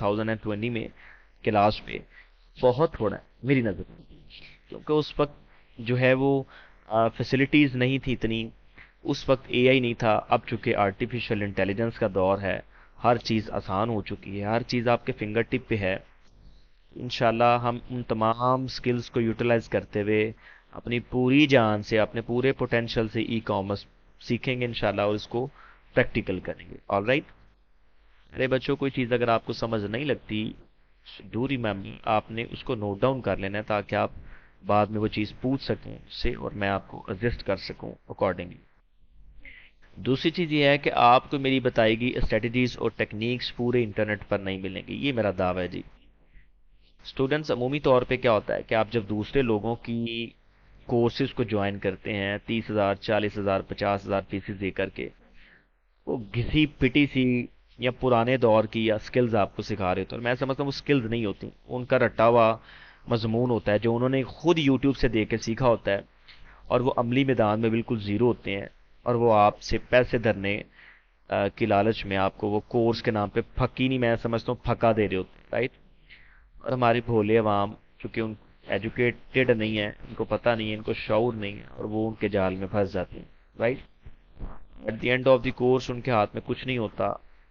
2020 میں کلاس پہ بہت تھوڑا ہے میری نظر میں، کیونکہ اس وقت جو ہے وہ فیسلٹیز نہیں تھی اتنی، اس وقت اے آئی نہیں تھا. اب چونکہ آرٹیفیشل انٹیلیجنس کا دور ہے، ہر چیز آسان ہو چکی ہے، ہر چیز آپ کے فنگر ٹپ پہ ہے. انشاءاللہ ہم ان تمام سکلز کو یوٹیلائز کرتے ہوئے اپنی پوری جان سے، اپنے پورے پوٹینشیل سے ای کامرس سیکھیں گے انشاءاللہ، اور اس کو پریکٹیکل کریں گے. All right. ارے بچوں، کوئی چیز اگر آپ کو سمجھ نہیں لگتی، ڈو ریمember آپ نے اس کو نوٹ ڈاؤن کر لینا ہے تاکہ آپ بعد میں وہ چیز پوچھ سکیں اس سے، اور میں آپ کو ایڈجسٹ کر سکوں اکارڈنگلی. دوسری چیز یہ ہے کہ آپ کو میری بتائی گئی اسٹریٹجیز اور ٹیکنیکس پورے انٹرنیٹ پر نہیں ملیں گی، یہ میرا دعویٰ ہے جی. اسٹوڈنٹس، عمومی طور پہ کیا ہوتا ہے کہ آپ جب دوسرے لوگوں کی کورسز کو جوائن کرتے ہیں 30,000 40,000 50,000 فیسز دے کر کے، وہ گھسی پٹی سی یا پرانے دور کی یا سکلز آپ کو سکھا رہے ہوتے ہیں. اور میں سمجھتا ہوں وہ سکلز نہیں ہوتی، ان کا رٹا ہوا مضمون ہوتا ہے جو انہوں نے خود یوٹیوب سے دیکھ کے سیکھا ہوتا ہے، اور وہ عملی میدان میں بالکل زیرو ہوتے ہیں، اور وہ آپ سے پیسے دھرنے کی لالچ میں آپ کو وہ کورس کے نام پہ پھکی نہیں، میں سمجھتا ہوں پھکا دے رہے ہوتے ہیں. رائٹ. اور ہماری بھولے عوام چونکہ ان ایجوکیٹڈ نہیں ہے، ان کو پتہ نہیں ہے، ان کو شعور نہیں ہے، اور وہ ان کے جال میں پھنس جاتے ہیں. Right. At the end of the course ان کے ہاتھ میں کچھ نہیں ہوتا،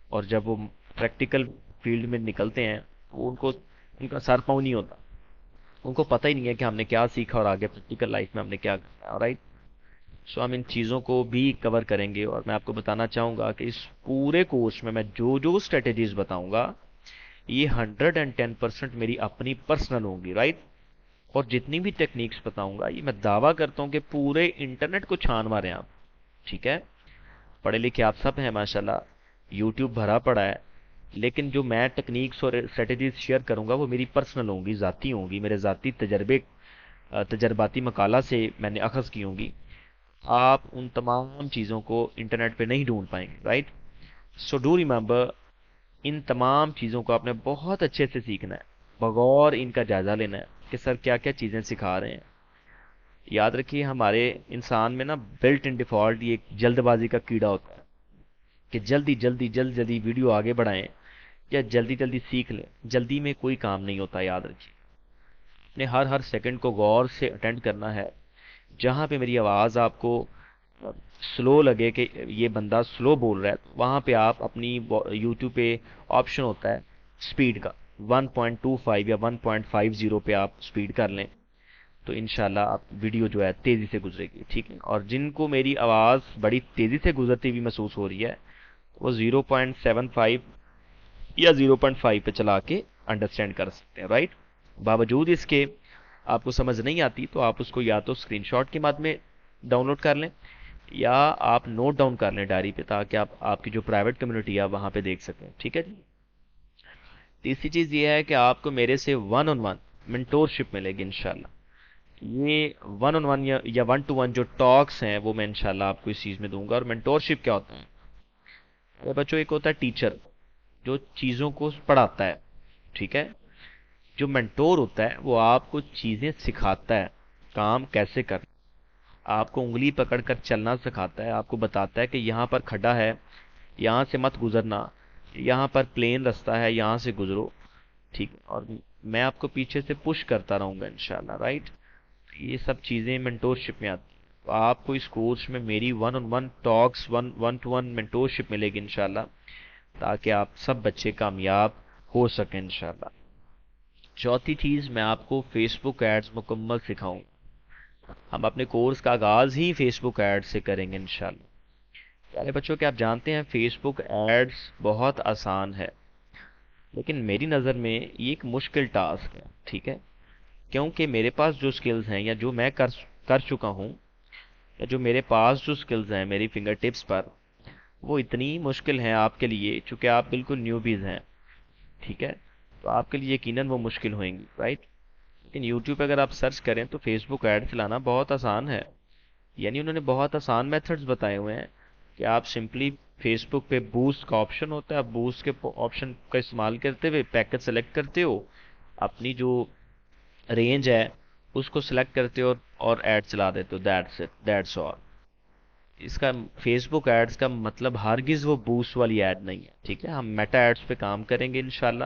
اور جب وہ پریکٹیکل فیلڈ میں نکلتے ہیں وہ ان کا سر پاؤں نہیں ہوتا، ان کو پتہ ہی نہیں ہے کہ ہم نے کیا سیکھا اور آگے پریکٹیکل لائف میں ہم نے کیا کرنا ہے. رائٹ. سو ہم ان چیزوں کو بھی کور کریں گے، اور میں آپ کو بتانا چاہوں گا کہ اس پورے کورس میں جو جو اسٹریٹجیز بتاؤں گا یہ 110% میری اپنی پرسنل ہوں گی. رائٹ. اور جتنی بھی ٹیکنیکس بتاؤں گا یہ میں دعویٰ کرتا ہوں کہ پورے انٹرنیٹ کو چھان ماریں آپ. ٹھیک ہے. پڑھے لکھے آپ سب ہیں ماشاءاللہ، یوٹیوب بھرا پڑا ہے، لیکن جو میں ٹیکنیکس اور اسٹریٹجیز شیئر کروں گا وہ میری پرسنل ہوں گی، ذاتی ہوں گی، میرے ذاتی تجرباتی مقالہ سے میں نے اخذ کی ہوں گی. آپ ان تمام چیزوں کو انٹرنیٹ پہ نہیں ڈھونڈ پائیں گے. Right. So do remember in تمام چیزوں کو آپ نے بہت اچھے سے سیکھنا ہے، بغور ان کا جائزہ لینا ہے کہ سر کیا کیا چیزیں سکھا رہے ہیں. یاد رکھیے ہمارے انسان میں نا بلٹ ان ڈیفالٹ یہ ایک جلد بازی کا کیڑا ہوتا ہے کہ جلدی ویڈیو آگے بڑھائیں یا جلدی جلدی سیکھ لیں. جلدی میں کوئی کام نہیں ہوتا. یاد رکھیے اپنے ہر سیکنڈ کو غور سے اٹینڈ کرنا ہے. جہاں پہ میری آواز آپ کو سلو لگے کہ یہ بندہ سلو بول رہا ہے، وہاں پہ آپ اپنی یوٹیوب پہ آپشن ہوتا ہے سپیڈ کا، 1.25 یا 1.50 پہ آپ سپیڈ کر لیں تو انشاءاللہ آپ ویڈیو جو ہے تیزی سے گزرے گی. ٹھیک ہے. اور جن کو میری آواز بڑی تیزی سے گزرتی ہوئی محسوس ہو رہی ہے وہ 0.75 یا 0.5 پہ چلا کے انڈرسٹینڈ کر سکتے ہیں. رائٹ. باوجود اس کے آپ کو سمجھ نہیں آتی تو آپ اس کو یا تو اسکرین شاٹ کے بعد میں ڈاؤن لوڈ کر لیں یا آپ نوٹ ڈاؤن کر لیں ڈائری پہ، تاکہ آپ کی جو پرائیویٹ کمیونٹی ہے وہاں پہ دیکھ سکیں. ٹھیک ہے جی. تیسری چیز یہ ہے کہ آپ کو میرے سے ون آن ون منٹورشپ ملے گی انشاءاللہ. یہ ون آن ون یا ون ٹو ون جو ٹاکس ہیں وہ میں انشاءاللہ آپ کو اس چیز میں دوں گا. اور منٹورشپ کیا ہوتا ہے بچوں؟ ایک ہوتا ہے ٹیچر جو چیزوں کو پڑھاتا ہے. ٹھیک ہے. جو منٹور ہوتا ہے وہ آپ کو چیزیں سکھاتا ہے، کام کیسے کر، آپ کو انگلی پکڑ کر چلنا سکھاتا ہے، آپ کو بتاتا ہے کہ یہاں پر کھڈا ہے، یہاں سے مت گزرنا، یہاں پر پلین رستہ ہے، یہاں سے گزرو. ٹھیک ہے. اور میں آپ کو پیچھے سے پش کرتا رہوں گا انشاءاللہ. رائٹ. یہ سب چیزیں منٹورشپ میں آتی ہیں. تو آپ کو اس کورس میں میری one on one talks, one to one mentorship ملے گی انشاءاللہ، تاکہ آپ سب بچے کامیاب ہو سکیں انشاءاللہ. چوتھی چیز، میں آپ کو فیس بک ایڈز مکمل سکھاؤں. ہم اپنے کورس کا آغاز ہی فیس بک ایڈ سے کریں گے انشاءاللہ. پیارے بچوں، کہ آپ جانتے ہیں فیس بک ایڈز بہت آسان ہے، لیکن میری نظر میں یہ ایک مشکل ٹاسک ہے. ٹھیک ہے. کیونکہ میرے پاس جو سکلز ہیں یا جو میں کر چکا ہوں، یا جو میرے پاس جو سکلز ہیں میری فنگر ٹپس پر، وہ اتنی مشکل ہیں آپ کے لیے چونکہ آپ بالکل نیوبیز ہیں. ٹھیک ہے. تو آپ کے لیے یقیناً وہ مشکل ہوئیں گی. رائٹ. لیکن یوٹیوب پہ اگر آپ سرچ کریں تو فیس بک ایڈ چلانا بہت آسان ہے. یعنی انہوں نے بہت آسان میتھڈز بتائے ہوئے ہیں کہ آپ سمپلی فیس بک پہ بوسٹ کا آپشن ہوتا ہے، آپ بوسٹ کے آپشن کا استعمال کرتے ہوئے پیکج سلیکٹ کرتے ہو، اپنی جو رینج ہے اس کو سلیکٹ کرتے ہو اور ایڈ چلا دیتے ہو. That's all. اس کا فیس بک ایڈز کا مطلب ہرگز وہ بوسٹ والی ایڈ نہیں ہے. ٹھیک ہے. ہم میٹا ایڈز پہ کام کریں گے انشاءاللہ.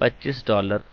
$25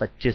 25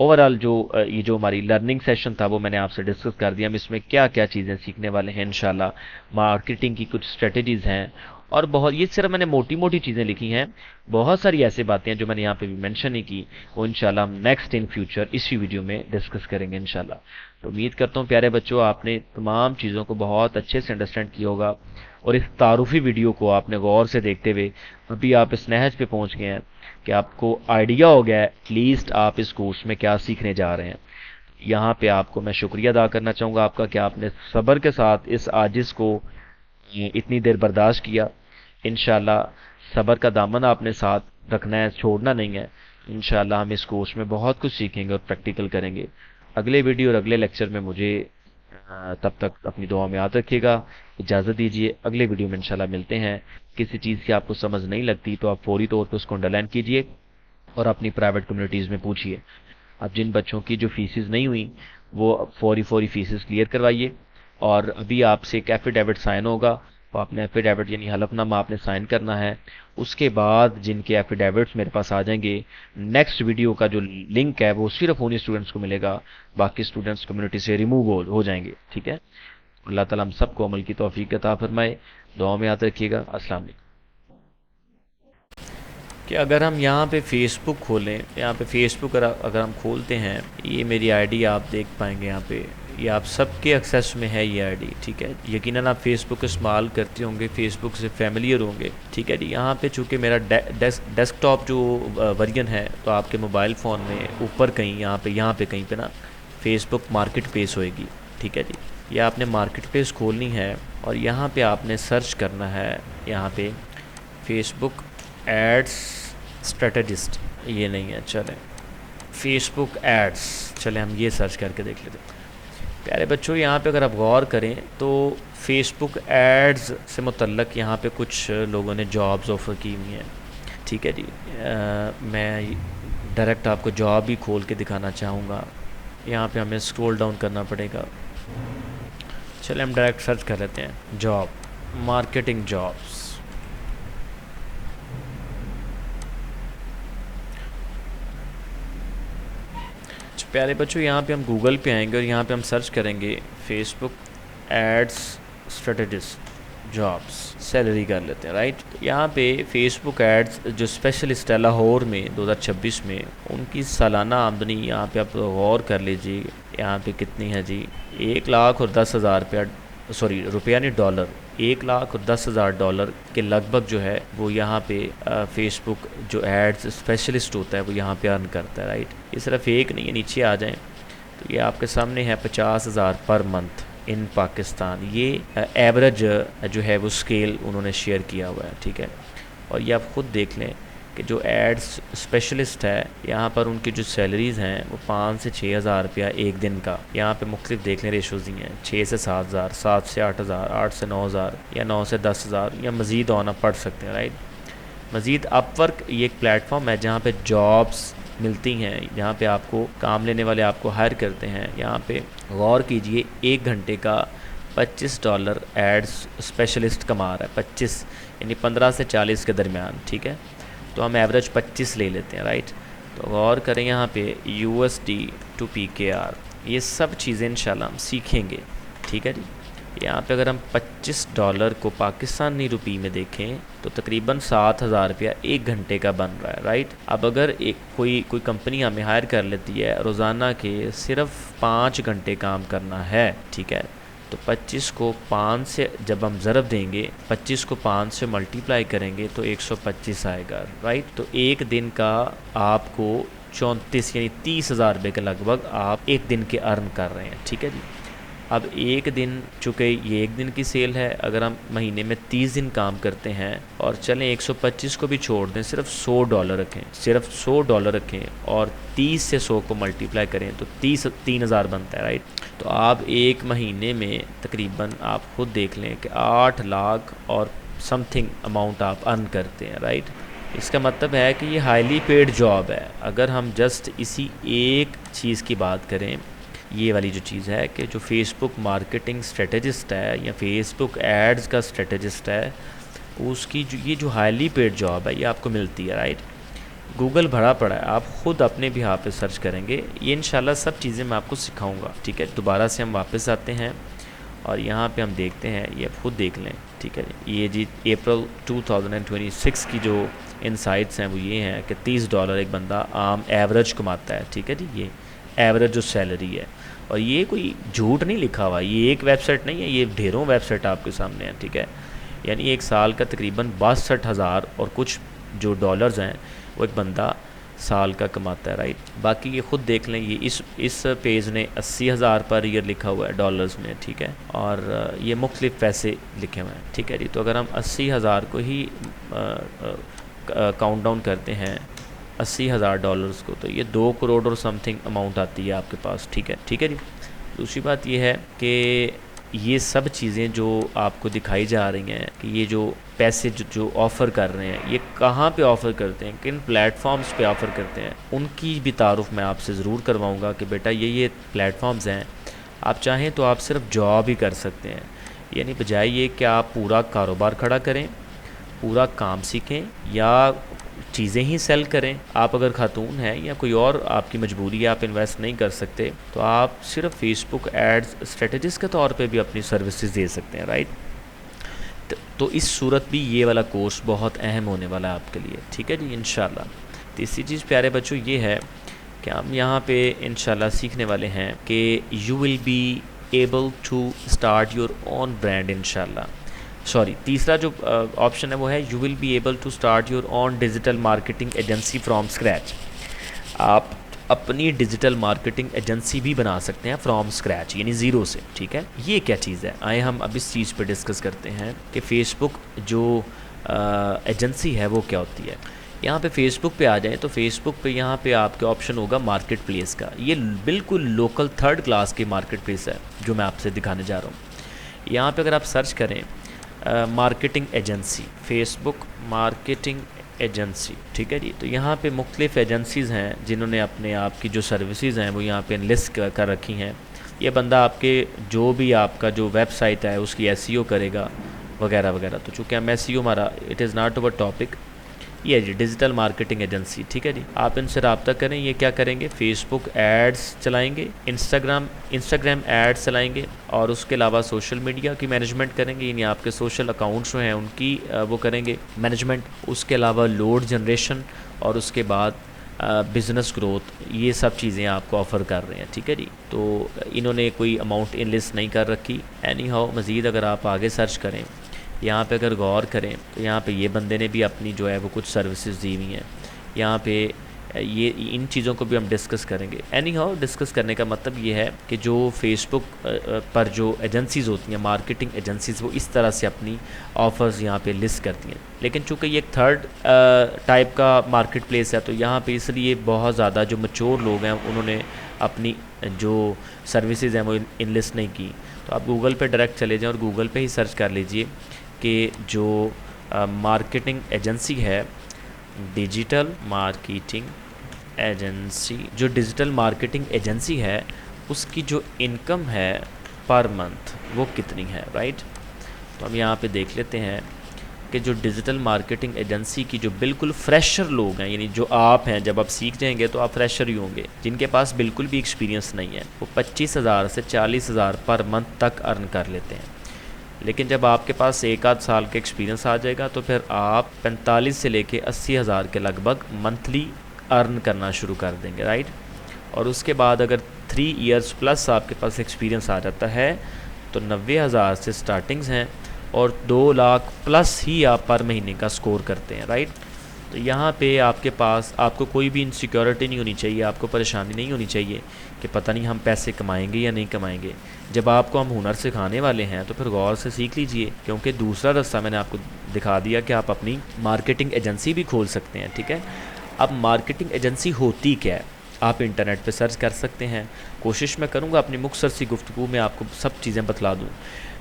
اوور آل جو یہ جو ہماری لرننگ سیشن تھا وہ میں نے آپ سے ڈسکس کر دیا. ہم اس میں کیا کیا چیزیں سیکھنے والے ہیں انشاءاللہ. مارکیٹنگ کی کچھ اسٹریٹجیز ہیں اور بہت، یہ صرف میں نے موٹی موٹی چیزیں لکھی ہیں. بہت ساری ایسی باتیں ہیں جو میں نے یہاں پہ بھی مینشن نہیں کی، وہ انشاءاللہ ہم نیکسٹ ان فیوچر اسی ویڈیو میں ڈسکس کریں گے انشاءاللہ. تو امید کرتا ہوں پیارے بچوں آپ نے تمام چیزوں کو بہت اچھے سے انڈرسٹینڈ کیا ہوگا، اور اس تعارفی ویڈیو کو آپ نے غور سے دیکھتے ہوئے ابھی آپ اس نہج پہ پہنچ گئے ہیں کہ آپ کو آئیڈیا ہو گیا ہے ایٹ لیسٹ آپ اس کورس میں کیا سیکھنے جا رہے ہیں. یہاں پہ آپ کو میں شکریہ ادا کرنا چاہوں گا آپ کا کہ آپ نے صبر کے ساتھ اس عاجز کو اتنی دیر برداشت کیا. انشاءاللہ صبر کا دامن آپ نے ساتھ رکھنا ہے، چھوڑنا نہیں ہے. انشاءاللہ ہم اس کورس میں بہت کچھ سیکھیں گے اور پریکٹیکل کریں گے. اگلے ویڈیو اور اگلے لیکچر میں مجھے تب تک اپنی دعا میں یاد رکھیے گا. اجازت دیجیے، اگلے ویڈیو میں انشاءاللہ ملتے ہیں. کسی چیز کی آپ کو سمجھ نہیں لگتی تو آپ فوری طور پہ اس کو انڈرلائن کیجیے اور اپنی پرائیویٹ کمیونٹیز میں پوچھیے. اب جن بچوں کی جو فیسز نہیں ہوئی وہ فوری فیسز کلیئر کروائیے. اور ابھی آپ سے ایک ایفیڈیوٹ سائن ہوگا، تو آپ نے ایفیڈیوٹ یعنی حلف نامہ آپ نے سائن کرنا ہے. اس کے بعد جن کے ایفیڈیوٹس میرے پاس آ جائیں گے، نیکسٹ ویڈیو کا جو لنک ہے وہ صرف انہیں اسٹوڈنٹس کو ملے گا، باقی اسٹوڈنٹس کمیونٹی سے ریموو ہو جائیں گے. ٹھیک ہے، اللہ تعالیٰ ہم سب کو عمل کی توفیق عطا فرمائے. دعا میں یاد رکھیے گا. السلام علیکم. کہ اگر ہم یہاں پہ فیس بک کھولیں، یہاں پہ فیس بک اگر ہم کھولتے ہیں، یہ میری آئی ڈی آپ دیکھ پائیں گے یہاں پہ، یہ آپ سب کے ایکسیس میں ہے یہ آئی ڈی. ٹھیک ہے، یقیناً آپ فیس بک استعمال کرتے ہوں گے، فیس بک سے فیملیئر ہوں گے. ٹھیک ہے جی، یہاں پہ چونکہ میرا ڈیسک ٹاپ جو ورژن ہے، تو آپ کے موبائل فون میں اوپر کہیں یہاں پہ کہیں پہ نا فیس بک مارکیٹ پلیس ہوئے گی. ٹھیک ہے جی، یہ آپ نے مارکیٹ پلیس کھولنی ہے اور یہاں پہ آپ نے سرچ کرنا ہے، یہاں پہ فیس بک ایڈس اسٹریٹجسٹ. یہ نہیں ہے، چلیں فیس بک ایڈس، چلیں ہم یہ سرچ کر کے دیکھ لیتے ہیں. پیارے بچوں یہاں پہ اگر آپ غور کریں تو فیس بک ایڈز سے متعلق یہاں پہ کچھ لوگوں نے جابز آفر کی ہوئی ہیں. ٹھیک ہے جی، میں ڈائریکٹ آپ کو جاب ہی کھول کے دکھانا چاہوں گا. یہاں پہ ہمیں اسکرول ڈاؤن کرنا پڑے گا. چلیں ہم ڈائریکٹ سرچ کر لیتے ہیں جاب، مارکیٹنگ جابس. پیارے بچوں یہاں پہ ہم گوگل پہ آئیں گے اور یہاں پہ ہم سرچ کریں گے فیس بک ایڈس اسٹریٹجسٹ جابس، سیلری کر لیتے ہیں. رائٹ، یہاں پہ فیس بک ایڈس جو اسپیشلسٹ ہے لاہور میں 2026 میں، ان کی سالانہ آمدنی یہاں پہ آپ غور کر لیجیے یہاں پہ کتنی ہے جی. 1,10,000 روپیہ نہیں، ڈالر. 1,10,000 ڈالر کے لگ بھگ جو ہے وہ یہاں پہ فیس بک جو ایڈز اسپیشلسٹ ہوتا ہے وہ یہاں پہ ارن کرتا ہے. رائٹ، یہ صرف ایک نہیں ہے، نیچے آ جائیں تو یہ آپ کے سامنے ہے 50,000 پر منتھ ان پاکستان. یہ ایوریج جو ہے وہ اسکیل انہوں نے شیئر کیا ہوا ہے. ٹھیک ہے، اور یہ آپ خود دیکھ لیں کہ جو ایڈس اسپیشلسٹ ہے یہاں پر ان کی جو سیلریز ہیں وہ 5 سے 6,000 روپیہ ایک دن کا. یہاں پہ مختلف دیکھ لیں ریشوز دی ہیں، 6 سے 7,000، 7 سے 8,000، 8 سے 9,000 یا 9 سے 10,000 یا مزید ہونا پڑ سکتے ہیں. رائٹ، مزید اپ ورک یہ ایک پلیٹ فارم ہے جہاں پہ جابس ملتی ہیں، جہاں پہ آپ کو کام لینے والے آپ کو ہائر کرتے ہیں. یہاں پہ غور کیجئے 1 گھنٹے کا $25 ایڈس اسپیشلسٹ کما رہا ہے. 25 یعنی 15 سے 40 کے درمیان. ٹھیک ہے، تو ہم ایوریج 25 لے لیتے ہیں. رائٹ، تو غور کریں یہاں پہ USD ٹو PKR، یہ سب چیزیں انشاءاللہ ہم سیکھیں گے. ٹھیک ہے جی، یہاں پہ اگر ہم $25 کو پاکستانی روپی میں دیکھیں تو تقریباً 7,000 روپیہ 1 گھنٹے کا بن رہا ہے. رائٹ، اب اگر کوئی کمپنی ہمیں ہائر کر لیتی ہے روزانہ کے صرف 5 گھنٹے کام کرنا ہے، ٹھیک ہے، تو 25 کو 5 سے جب ہم ضرب دیں گے، 25 کو 5 سے ملٹیپلائی کریں گے تو 125 آئے گا. رائٹ، تو ایک دن کا آپ کو 34 یعنی 30,000 روپے کے لگ بھگ آپ ایک دن کے ارن کر رہے ہیں. ٹھیک ہے جی، اب ایک دن چونکہ یہ ایک دن کی سیل ہے، اگر ہم مہینے میں 30 دن کام کرتے ہیں اور چلیں 125 کو بھی چھوڑ دیں، صرف $100 رکھیں، صرف $100 رکھیں اور 30 سے 100 کو ملٹیپلائی کریں تو 3,000 بنتا ہے. رائٹ، تو آپ ایک مہینے میں تقریباً آپ خود دیکھ لیں کہ 8 لاکھ اور سم تھنگ اماؤنٹ آپ ارن کرتے ہیں. رائٹ، اس کا مطلب ہے کہ یہ ہائیلی پیڈ جاب ہے. اگر ہم جسٹ اسی ایک چیز کی بات کریں، یہ والی جو چیز ہے کہ جو فیس بک مارکیٹنگ اسٹریٹجسٹ ہے یا فیس بک ایڈز کا اسٹریٹجسٹ ہے، اس کی یہ جو ہائیلی پیڈ جاب ہے یہ آپ کو ملتی ہے. رائٹ، گوگل بھرا پڑا ہے، آپ خود اپنے بھی ہاتھ پہ سرچ کریں گے، یہ انشاءاللہ سب چیزیں میں آپ کو سکھاؤں گا، ٹھیک ہے۔ دوبارہ سے ہم واپس آتے ہیں اور یہاں پہ ہم دیکھتے ہیں، یہ آپ خود دیکھ لیں، ٹھیک ہے یہ جی اپریل 2026 کی جو انسائٹس ہیں وہ یہ ہیں کہ $30 ایک بندہ عام ایوریج کماتا ہے، ٹھیک ہے جی، یہ ایوریج جو سیلری ہے، اور یہ کوئی جھوٹ نہیں لکھا ہوا، یہ ایک ویب سائٹ نہیں ہے، یہ ڈھیروں ویب سائٹ آپ کے سامنے ہیں، ٹھیک ہے۔ یعنی ایک سال کا تقریباً 62,000 اور کچھ جو ڈالرز ہیں وہ ایک بندہ سال کا کماتا ہے، رائٹ۔ باقی یہ خود دیکھ لیں، یہ اس پیج نے 80,000 پر ایئر لکھا ہوا ہے ڈالرز میں، ٹھیک ہے، اور یہ مختلف پیسے لکھے ہوئے ہیں، ٹھیک ہے جی۔ تو اگر ہم 80,000 کو ہی کاؤنٹ ڈاؤن کرتے ہیں 80,000 ڈالرز کو، تو یہ 2 کروڑ اور سم تھنگ اماؤنٹ آتی ہے آپ کے پاس، ٹھیک ہے، ٹھیک ہے جی۔ دوسری بات یہ ہے کہ یہ سب چیزیں جو آپ کو دکھائی جا رہی ہیں کہ یہ جو پیسے جو آفر کر رہے ہیں، یہ کہاں پہ آفر کرتے ہیں، کن پلیٹ فارمز پہ آفر کرتے ہیں، ان کی بھی تعارف میں آپ سے ضرور کرواؤں گا کہ بیٹا یہ پلیٹ فارمز ہیں، آپ چاہیں تو آپ صرف جاب ہی کر سکتے ہیں، یعنی بجائے یہ کہ آپ پورا کاروبار کھڑا کریں، پورا کام سیکھیں یا چیزیں ہی سیل کریں۔ آپ اگر خاتون ہیں یا کوئی اور آپ کی مجبوری ہے، آپ انویسٹ نہیں کر سکتے، تو آپ صرف فیس بک ایڈز اسٹریٹجسٹ کے طور پہ بھی اپنی سروسز دے سکتے ہیں، رائٹ۔ تو اس صورت بھی یہ والا کورس بہت اہم ہونے والا ہے آپ کے لیے، ٹھیک ہے جی، انشاءاللہ۔ تیسری چیز پیارے بچوں یہ ہے کہ ہم یہاں پہ انشاءاللہ سیکھنے والے ہیں کہ you will be able to start your own brand انشاءاللہ۔ تیسرا جو آپشن ہے وہ ہے you will be able to start your own digital marketing agency from scratch. آپ اپنی ڈیجیٹل مارکیٹنگ ایجنسی بھی بنا سکتے ہیں فرام اسکریچ، یعنی زیرو سے، ٹھیک ہے۔ یہ کیا چیز ہے، آئے ہم اب اس چیز پہ ڈسکس کرتے ہیں کہ فیس بک جو ایجنسی ہے وہ کیا ہوتی ہے۔ یہاں پہ فیس بک پہ آ جائیں تو فیس بک پہ یہاں پہ آپ کا آپشن ہوگا مارکیٹ پلیس کا، یہ بالکل لوکل 3rd کلاس کی مارکیٹ پلیس ہے جو میں آپ سے دکھانے جا رہا ہوں۔ یہاں پہ اگر آپ سرچ کریں مارکیٹنگ ایجنسی، فیس بک مارکیٹنگ ایجنسی، ٹھیک ہے جی، تو یہاں پہ مختلف ایجنسیز ہیں جنہوں نے اپنے آپ کی جو سروسز ہیں وہ یہاں پہ لسٹ کر رکھی ہیں۔ یہ بندہ آپ کے جو بھی آپ کا جو ویب سائٹ ہے اس کی SEO کرے گا وغیرہ وغیرہ۔ تو چونکہ ہم SEO ہمارا it is not over topic, یہ جی ڈیجیٹل مارکیٹنگ ایجنسی، ٹھیک ہے جی۔ آپ ان سے رابطہ کریں، یہ کیا کریں گے، فیس بک ایڈز چلائیں گے، انسٹاگرام ایڈز چلائیں گے، اور اس کے علاوہ سوشل میڈیا کی مینجمنٹ کریں گے، یعنی آپ کے سوشل اکاؤنٹس جو ہیں ان کی وہ کریں گے مینجمنٹ، اس کے علاوہ لوڈ جنریشن، اور اس کے بعد بزنس گروتھ، یہ سب چیزیں آپ کو آفر کر رہے ہیں، ٹھیک ہے جی۔ تو انہوں نے کوئی اماؤنٹ ان لسٹ نہیں کر رکھی، اینی ہاؤ مزید اگر آپ آگے سرچ کریں، یہاں پہ اگر غور کریں تو یہاں پہ یہ بندے نے بھی اپنی جو ہے وہ کچھ سروسز دی ہوئی ہیں، یہاں پہ یہ ان چیزوں کو بھی ہم ڈسکس کریں گے۔ اینی ہاؤ ڈسکس کرنے کا مطلب یہ ہے کہ جو فیس بک پر جو ایجنسیز ہوتی ہیں، مارکیٹنگ ایجنسیز، وہ اس طرح سے اپنی آفرز یہاں پہ لسٹ کرتی ہیں، لیکن چونکہ یہ ایک 3rd ٹائپ کا مارکیٹ پلیس ہے تو یہاں پہ اس لیے بہت زیادہ جو میچور لوگ ہیں انہوں نے اپنی جو سروسز ہیں وہ ان لسٹ نہیں کی۔ تو آپ گوگل پہ ڈائریکٹ چلے جائیں اور گوگل پہ ہی سرچ کر لیجئے کہ جو مارکیٹنگ ایجنسی ہے، ڈیجیٹل مارکیٹنگ ایجنسی، جو ڈیجیٹل مارکیٹنگ ایجنسی ہے اس کی جو انکم ہے پر منتھ وہ کتنی ہے، رائٹ۔ تو ہم یہاں پہ دیکھ لیتے ہیں کہ جو ڈیجیٹل مارکیٹنگ ایجنسی کی جو بالکل فریشر لوگ ہیں، یعنی جو آپ ہیں، جب آپ سیکھ جائیں گے تو آپ فریشر ہی ہوں گے، جن کے پاس بالکل بھی ایکسپیرینس نہیں ہے، وہ 25,000 سے 40,000 پر منتھ تک ارن کر لیتے ہیں۔ لیکن جب آپ کے پاس 1 آدھ سال کا ایکسپیرینس آ جائے گا تو پھر آپ 45 سے لے کے 80,000 کے لگ بھگ منتھلی ارن کرنا شروع کر دیں گے، رائٹ۔ اور اس کے بعد اگر 3 ایئرس پلس آپ کے پاس ایکسپیرینس آ جاتا ہے تو 90,000 سے سٹارٹنگز ہیں اور 2 لاکھ پلس ہی آپ پر مہینے کا سکور کرتے ہیں، رائٹ۔ تو یہاں پہ آپ کے پاس آپ کو کوئی بھی انسیکیورٹی نہیں ہونی چاہیے، آپ کو پریشانی نہیں ہونی چاہیے کہ پتہ نہیں ہم پیسے کمائیں گے یا نہیں کمائیں گے۔ جب آپ کو ہم ہنر سکھانے والے ہیں تو پھر غور سے سیکھ لیجئے، کیونکہ دوسرا راستہ میں نے آپ کو دکھا دیا کہ آپ اپنی مارکیٹنگ ایجنسی بھی کھول سکتے ہیں، ٹھیک ہے۔ اب مارکیٹنگ ایجنسی ہوتی کیا ہے، آپ انٹرنیٹ پہ سرچ کر سکتے ہیں، کوشش میں کروں گا اپنی مختصر سی گفتگو میں آپ کو سب چیزیں بتلا دوں۔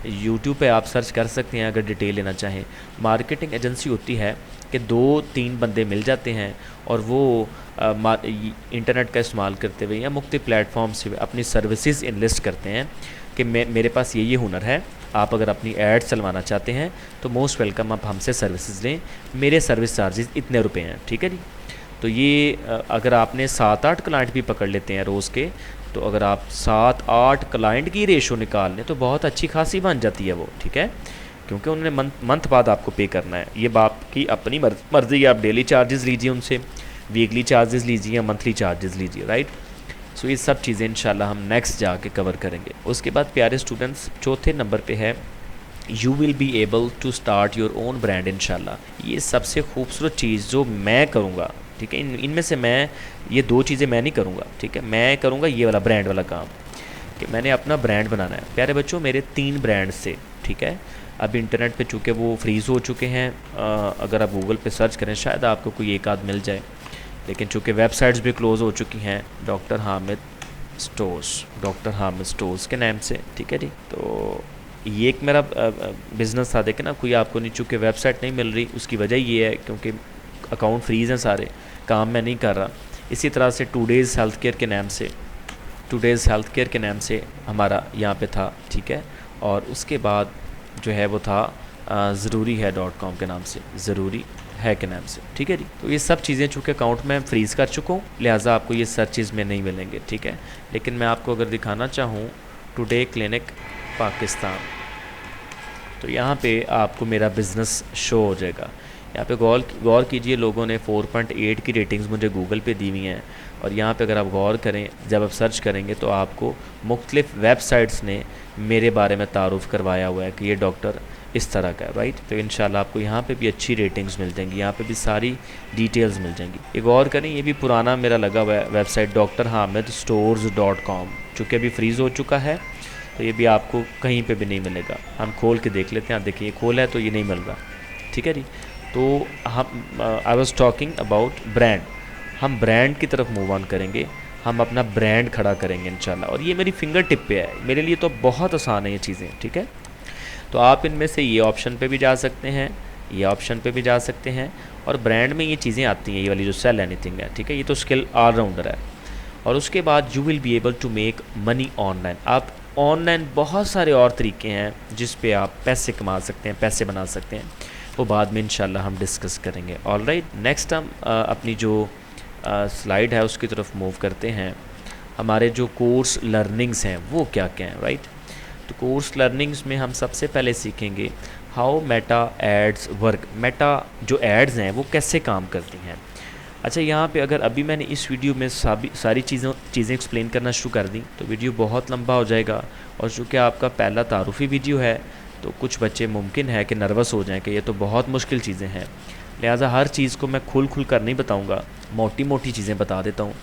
یوٹیوب پہ آپ سرچ کر سکتے ہیں اگر ڈیٹیل لینا چاہیں۔ مارکیٹنگ ایجنسی ہوتی ہے کہ 2-3 بندے مل جاتے ہیں اور وہ انٹرنیٹ کا استعمال کرتے ہوئے یا مختلف پلیٹ فارم سے اپنی سروسز انلسٹ کرتے ہیں کہ میرے پاس یہ ہنر ہے، آپ اگر اپنی ایڈ چلوانا چاہتے ہیں تو موسٹ ویلکم، آپ ہم سے سروسز لیں، میرے سروس چارجز اتنے روپے ہیں، ٹھیک ہے جی۔ تو یہ اگر آپ نے 7-8 کلائنٹ بھی پکڑ لیتے ہیں روز کے، تو اگر آپ 7-8 کلائنٹ کی ریشو نکال لیں تو بہت اچھی خاصی بن جاتی ہے وہ، ٹھیک ہے، کیونکہ انہوں نے منتھ بعد آپ کو پے کرنا ہے. یہ باپ کی اپنی مرضی ہے، آپ ڈیلی چارجز لیجیے ان سے، ویکلی چارجز لیجیے یا منتھلی چارجز لیجیے، رائٹ. سو یہ سب چیزیں انشاءاللہ ہم نیکسٹ جا کے کور کریں گے. اس کے بعد پیارے اسٹوڈنٹس، چوتھے نمبر پہ ہے you will be able to start your own brand انشاءاللہ. یہ سب سے خوبصورت چیز جو میں کروں گا، ٹھیک ہے، ان میں سے میں یہ 2 چیزیں میں نہیں کروں گا، ٹھیک ہے، میں کروں گا یہ والا برانڈ والا کام، کہ میں نے اپنا برانڈ بنانا ہے. پیارے بچوں، میرے 3 برانڈ سے، ٹھیک ہے، اب انٹرنیٹ پہ چونکہ وہ فریز ہو چکے ہیں، اگر آپ گوگل پہ سرچ کریں شاید آپ کو کوئی ایک آدھ مل جائے، لیکن چونکہ ویب سائٹس بھی کلوز ہو چکی ہیں ڈاکٹر حامد سٹورز کے نام سے، ٹھیک ہے جی. تو یہ ایک میرا بزنس تھا، دیکھیں نا، کوئی آپ کو نہیں، چونکہ ویب سائٹ نہیں مل رہی، اس کی وجہ یہ ہے کیونکہ اکاؤنٹ فریز ہیں سارے، کام میں نہیں کر رہا. اسی طرح سے ٹوڈیز ہیلتھ کیئر کے نام سے ہمارا یہاں پہ تھا، ٹھیک ہے. اور اس کے بعد جو ہے وہ تھا ضروری ہے .com کے نام سے، ضروری ہے کے نام سے، ٹھیک ہے جی. تو یہ سب چیزیں چونکہ اکاؤنٹ میں فریز کر چکا ہوں، لہٰذا آپ کو یہ سرچز میں نہیں ملیں گے، ٹھیک ہے. لیکن میں آپ کو اگر دکھانا چاہوں ٹوڈے کلینک پاکستان، تو یہاں پہ آپ کو میرا بزنس شو ہو جائے گا. یہاں پہ غور کیجئے، لوگوں نے 4.8 کی ریٹنگز مجھے گوگل پہ دی ہوئی ہیں، اور یہاں پہ اگر آپ غور کریں، جب آپ سرچ کریں گے تو آپ کو مختلف ویب سائٹس نے میرے بارے میں تعارف کروایا ہوا ہے کہ یہ ڈاکٹر اس طرح کا ہے، رائٹ. تو انشاءاللہ آپ کو یہاں پہ بھی اچھی ریٹنگز مل جائیں گی، یہاں پہ بھی ساری ڈیٹیلز مل جائیں گی. یہ غور کریں، یہ بھی پرانا میرا لگا ہوا ہے ویب سائٹ drhamidstores.com، چونکہ ابھی فریز ہو چکا ہے، تو یہ بھی آپ کو کہیں پہ بھی نہیں ملے گا. ہم کھول کے دیکھ لیتے ہیں، دیکھیں یہ کھولا ہے تو یہ نہیں مل رہا، ٹھیک ہے جی. تو ہم I was talking about brand, ہم برانڈ کی طرف موو آن کریں گے، ہم اپنا برانڈ کھڑا کریں گے انشاءاللہ. اور یہ میری فنگر ٹپ پہ ہے، میرے لیے تو بہت آسان ہے یہ چیزیں، ٹھیک ہے. تو آپ ان میں سے یہ آپشن پہ بھی جا سکتے ہیں، یہ آپشن پہ بھی جا سکتے ہیں، اور برانڈ میں یہ چیزیں آتی ہیں، یہ والی جو سیل اینی تھنگ ہے، ٹھیک ہے. یہ تو اسکل آل راؤنڈر ہے. اور اس کے بعد you will be able to make money online. آپ آن لائن بہت سارے اور طریقے ہیں جس پہ آپ پیسے کما سکتے ہیں، پیسے بنا سکتے ہیں، وہ بعد میں انشاءاللہ ہم ڈسکس کریں گے. آل رائٹ، نیکسٹ ہم اپنی جو سلائیڈ ہے اس کی طرف موو کرتے ہیں. ہمارے جو کورس لرننگز ہیں وہ کیا کیا ہیں، رائٹ. تو کورس لرننگز میں ہم سب سے پہلے سیکھیں گے how Meta ads work. Meta جو ایڈز ہیں وہ کیسے کام کرتی ہیں. اچھا، یہاں پہ اگر ابھی میں نے اس ویڈیو میں ساری چیزیں ایکسپلین کرنا شروع کر دیں تو ویڈیو بہت لمبا ہو جائے گا، اور چونکہ آپ کا پہلا تعارفی ویڈیو ہے تو کچھ بچے ممکن ہے کہ نروس ہو جائیں کہ یہ تو بہت مشکل چیزیں ہیں. لہٰذا ہر چیز کو میں کھل کر نہیں بتاؤں گا، موٹی چیزیں بتا دیتا ہوں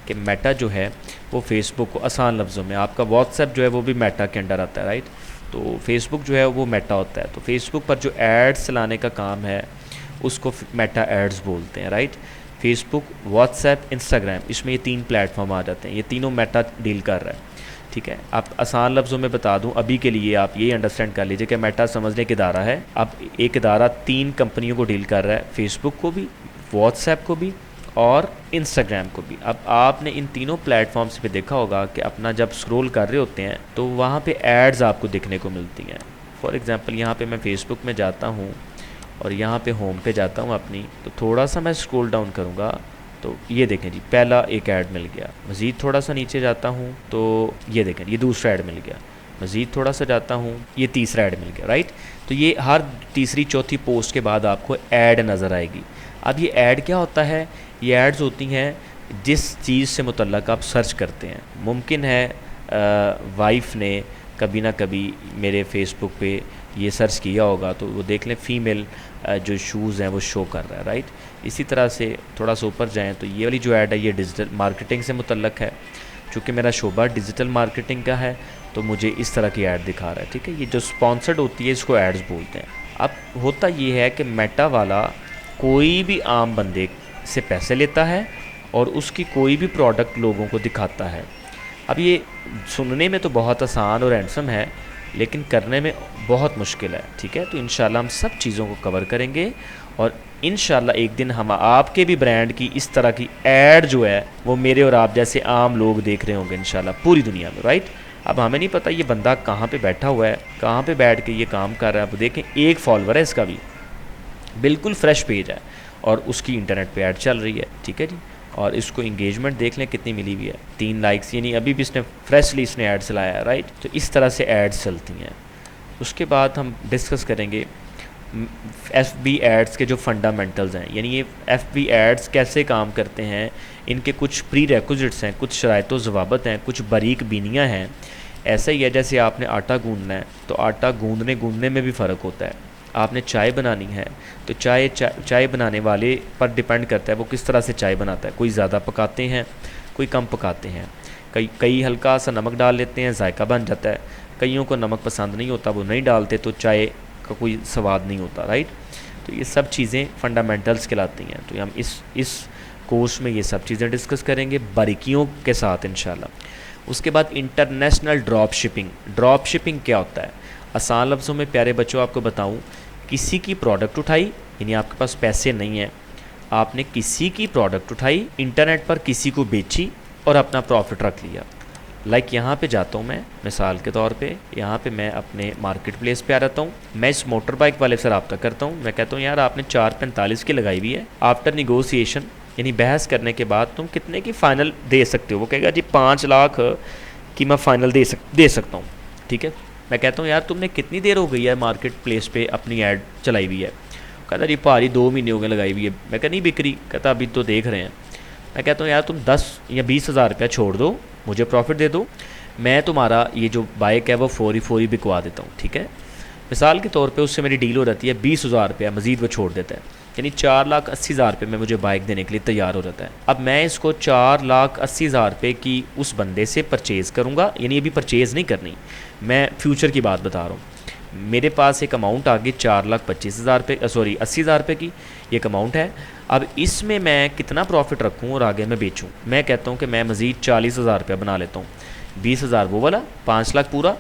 کہ میٹا جو ہے وہ فیس بک کو آسان لفظوں میں، آپ کا واٹس ایپ جو ہے وہ بھی میٹا کے انڈر آتا ہے، رائٹ. تو فیس بک جو ہے وہ میٹا ہوتا ہے. تو فیس بک پر جو ایڈز چلانے کا کام ہے اس کو میٹا ایڈز بولتے ہیں، رائٹ. فیس بک، واٹس ایپ، انسٹاگرام، اس میں یہ 3 پلیٹ فارم آ جاتے ہیں، یہ تینوں میٹا ڈیل کر رہا ہے، ٹھیک ہے. آپ آسان لفظوں میں بتا دوں ابھی کے لیے، آپ یہی انڈرسٹینڈ کر لیجئے کہ میٹا سمجھنے ایک ادارہ ہے. اب ایک ادارہ 3 کمپنیوں کو ڈیل کر رہا ہے، فیس بک کو بھی، واٹس ایپ کو بھی، اور انسٹاگرام کو بھی. اب آپ نے ان تینوں پلیٹ فارمز پہ دیکھا ہوگا کہ اپنا جب اسکرول کر رہے ہوتے ہیں تو وہاں پہ ایڈز آپ کو دیکھنے کو ملتی ہیں. فار ایگزامپل یہاں پہ میں فیس بک میں جاتا ہوں اور یہاں پہ ہوم پہ جاتا ہوں اپنی، تو تھوڑا سا میں اسکرول ڈاؤن کروں گا تو یہ دیکھیں جی، پہلا ایک ایڈ مل گیا. مزید تھوڑا سا نیچے جاتا ہوں تو یہ دیکھیں یہ دوسرا ایڈ مل گیا. مزید تھوڑا سا جاتا ہوں، یہ تیسرا ایڈ مل گیا، رائٹ. تو یہ ہر تیسری چوتھی پوسٹ کے بعد آپ کو ایڈ نظر آئے گی. اب یہ ایڈ کیا ہوتا ہے؟ یہ ایڈز ہوتی ہیں جس چیز سے متعلق آپ سرچ کرتے ہیں. ممکن ہے وائف نے کبھی نہ کبھی میرے فیس بک پہ یہ سرچ کیا ہوگا تو وہ دیکھ لیں فیمیل جو شوز ہیں وہ شو کر رہا ہے، رائٹ. اسی طرح سے تھوڑا سا اوپر جائیں تو یہ والی جو ایڈ ہے یہ ڈیجیٹل مارکیٹنگ سے متعلق ہے. چونکہ میرا شعبہ ڈیجیٹل مارکیٹنگ کا ہے تو مجھے اس طرح کی ایڈ دکھا رہا ہے، ٹھیک ہے. یہ جو سپانسرڈ ہوتی ہے اس کو ایڈز بولتے ہیں. اب ہوتا یہ ہے کہ میٹا والا کوئی بھی عام بندے سے پیسے لیتا ہے اور اس کی کوئی بھی پروڈکٹ لوگوں کو دکھاتا ہے. اب یہ سننے میں تو بہت آسان اور ہینڈسم ہے لیکن کرنے میں بہت مشکل ہے، ٹھیک ہے. تو انشاءاللہ ہم سب چیزوں کو کور کریں گے اور انشاءاللہ ایک دن ہم آپ کے بھی برانڈ کی اس طرح کی ایڈ جو ہے وہ میرے اور آپ جیسے عام لوگ دیکھ رہے ہوں گے انشاءاللہ پوری دنیا میں، رائٹ. اب ہمیں نہیں پتہ یہ بندہ کہاں پہ بیٹھا ہوا ہے، کہاں پہ بیٹھ کے یہ کام کر رہا ہے. اب دیکھیں 1 فالوور ہے اس کا بھی، بالکل فریش پیج ہے اور اس کی انٹرنیٹ پہ ایڈ چل رہی ہے، ٹھیک ہے جی. اور اس کو انگیجمنٹ دیکھ لیں کتنی ملی ہوئی ہے، 3 لائکس، یعنی ابھی بھی اس نے فریشلی اس نے ایڈ چلایا ہے، رائٹ. تو اس طرح سے ایڈز چلتی ہیں. اس کے بعد ہم ڈسکس کریں گے ایف بی ایڈز کے جو فنڈامنٹلز ہیں، یعنی یہ ایف بی ایڈز کیسے کام کرتے ہیں، ان کے کچھ پری ریکوزٹس ہیں، کچھ شرائط و ضوابط ہیں، کچھ باریک بینیاں ہیں. ایسا ہی ہے جیسے آپ نے آٹا گوندنا ہے تو آٹا گوندنے میں بھی فرق ہوتا ہے. آپ نے چائے بنانی ہے تو چائے بنانے والے پر ڈپینڈ کرتا ہے وہ کس طرح سے چائے بناتا ہے. کوئی زیادہ پکاتے ہیں، کوئی کم پکاتے ہیں، کئی ہلکا سا نمک ڈال لیتے ہیں، ذائقہ بن جاتا ہے. کئیوں کو نمک پسند نہیں ہوتا، وہ نہیں ڈالتے تو چائے کا کوئی سواد نہیں ہوتا، رائٹ. تو یہ سب چیزیں فنڈامنٹلز کہلاتی ہیں. تو ہم اس کورس میں یہ سب چیزیں ڈسکس کریں گے باریکیوں کے ساتھ انشاءاللہ. اس کے بعد international drop shipping. Drop shipping کیا ہوتا ہے؟ آسان لفظوں میں پیارے بچوں آپ کو بتاؤں، کسی کی پروڈکٹ اٹھائی، یعنی آپ کے پاس پیسے نہیں ہیں، آپ نے کسی کی پروڈکٹ اٹھائی، انٹرنیٹ پر کسی کو بیچی اور اپنا پروفٹ رکھ لیا. لائک یہاں پہ جاتا ہوں میں، مثال کے طور پہ یہاں پہ میں اپنے مارکیٹ پلیس پہ آ رہتا ہوں، میں اس موٹر بائک والے سے رابطہ کرتا ہوں، میں کہتا ہوں یار آپ نے 445 کی لگائی ہوئی ہے، آفٹر نیگوسیشن یعنی بحث کرنے کے بعد تم کتنے کی فائنل دے سکتے ہو؟ وہ کہے گا جی 5 لاکھ کی میں فائنل دے سکتا ہوں. ٹھیک ہے، میں کہتا ہوں یار تم نے کتنی دیر ہو گئی ہے مارکیٹ پلیس پہ اپنی ایڈ چلائی ہوئی ہے؟ کہتا جی پاری 2 مہینے ہو گئے لگائی ہوئی ہے. میں کہا نہیں بک رہی. کہتا ابھی تو دیکھ رہے ہیں. میں کہتا ہوں یار تم 10 یا 20 ہزار روپیہ چھوڑ دو، مجھے پروفٹ دے دو، میں تمہارا یہ جو بائک ہے وہ فوری بکوا دیتا ہوں. ٹھیک ہے، مثال کے طور پہ اس سے میری ڈیل ہو جاتی ہے 20 ہزار روپیہ مزید وہ چھوڑ دیتا ہے، یعنی 4,80,000 روپے میں مجھے بائک دینے کے لیے تیار ہو جاتا ہے. اب میں اس کو 4,80,000 روپے کی اس بندے سے پرچیز کروں گا، یعنی ابھی پرچیز نہیں کرنی، میں فیوچر کی بات بتا رہا ہوں. میرے پاس ایک اماؤنٹ آگے 4,25,000 روپے 80,000 روپے کی یہ ایک اماؤنٹ ہے. اب اس میں میں کتنا پروفٹ رکھوں اور آگے میں بیچوں؟ میں کہتا ہوں کہ میں مزید 40,000 روپیہ بنا لیتا ہوں، 20,000 وہ والا، 5 لاکھ پورا،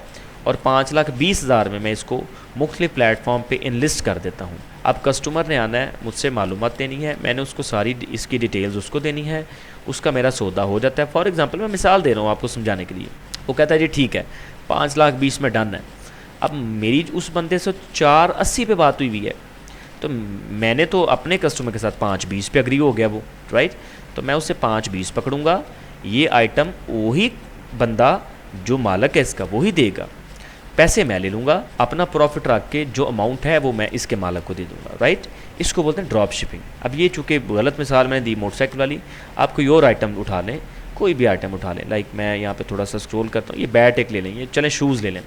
اور 5,20,000 میں اس کو مختلف پلیٹ فارم پہ انلسٹ کر دیتا ہوں. اب کسٹمر نے آنا ہے، مجھ سے معلومات دینی ہے، میں نے اس کو ساری اس کی ڈیٹیلز اس کو دینی ہے، اس کا میرا سودا ہو جاتا ہے. فار ایگزامپل میں مثال دے رہا ہوں آپ کو سمجھانے کے لیے. وہ کہتا ہے جی ٹھیک ہے 5,20,000 میں ڈن ہے. اب میری اس بندے سے 4,80 پہ بات ہوئی ہے، تو میں نے تو اپنے کسٹمر کے ساتھ 5,20 پہ اگری ہو گیا وہ، رائٹ. تو میں اس سے 5,20 پکڑوں گا، یہ آئٹم وہی بندہ جو مالک ہے اس کا وہی دے گا، پیسے میں لے لوں گا، اپنا پروفٹ رکھ کے جو اماؤنٹ ہے وہ میں اس کے مالک کو دے دوں گا، رائٹ. اس کو بولتے ہیں ڈراپ شپنگ. اب یہ چونکہ غلط مثال میں نے دی موٹر سائیکل والی، آپ کوئی اور آئٹم اٹھا لیں، کوئی بھی آئٹم اٹھا لیں. لائک میں یہاں پہ تھوڑا سا اسکرول کرتا ہوں، یہ بیٹ ایک لے لیں، یہ چلیں شوز لے لیں.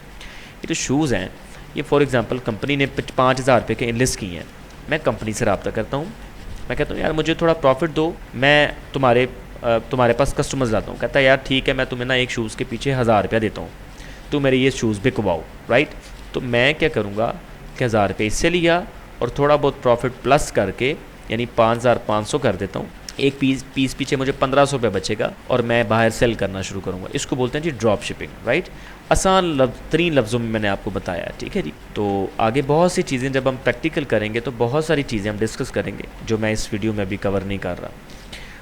یہ جو شوز ہیں یہ فار ایگزامپل کمپنی نے 5,000 روپے کے انلسٹ کی ہیں. میں کمپنی سے رابطہ کرتا ہوں، میں کہتا ہوں یار مجھے تھوڑا پروفٹ دو، میں تمہارے پاس کسٹمرز لاتا ہوں. کہتا ہے یار ٹھیک ہے میں تمہیں نا ایک شوز کے پیچھے 1,000 روپیہ دیتا ہوں، تو میرے یہ شوز بکواؤ، رائٹ. تو میں کیا کروں گا کہ 1,000 روپے اس سے لیا اور تھوڑا بہت پروفٹ پلس کر کے یعنی 5,500 کر دیتا ہوں. ایک پیس پیچھے مجھے 1,500 روپے بچے گا اور میں باہر سیل کرنا شروع کروں گا. اس کو بولتے ہیں جی ڈراپ شپنگ، رائٹ. آسان ترین لفظوں میں نے آپ کو بتایا، ٹھیک ہے جی. تو آگے بہت سی چیزیں جب ہم پریکٹیکل کریں گے تو بہت ساری چیزیں ہم ڈسکس کریں گے جو میں اس ویڈیو میں ابھی کور نہیں کر رہا.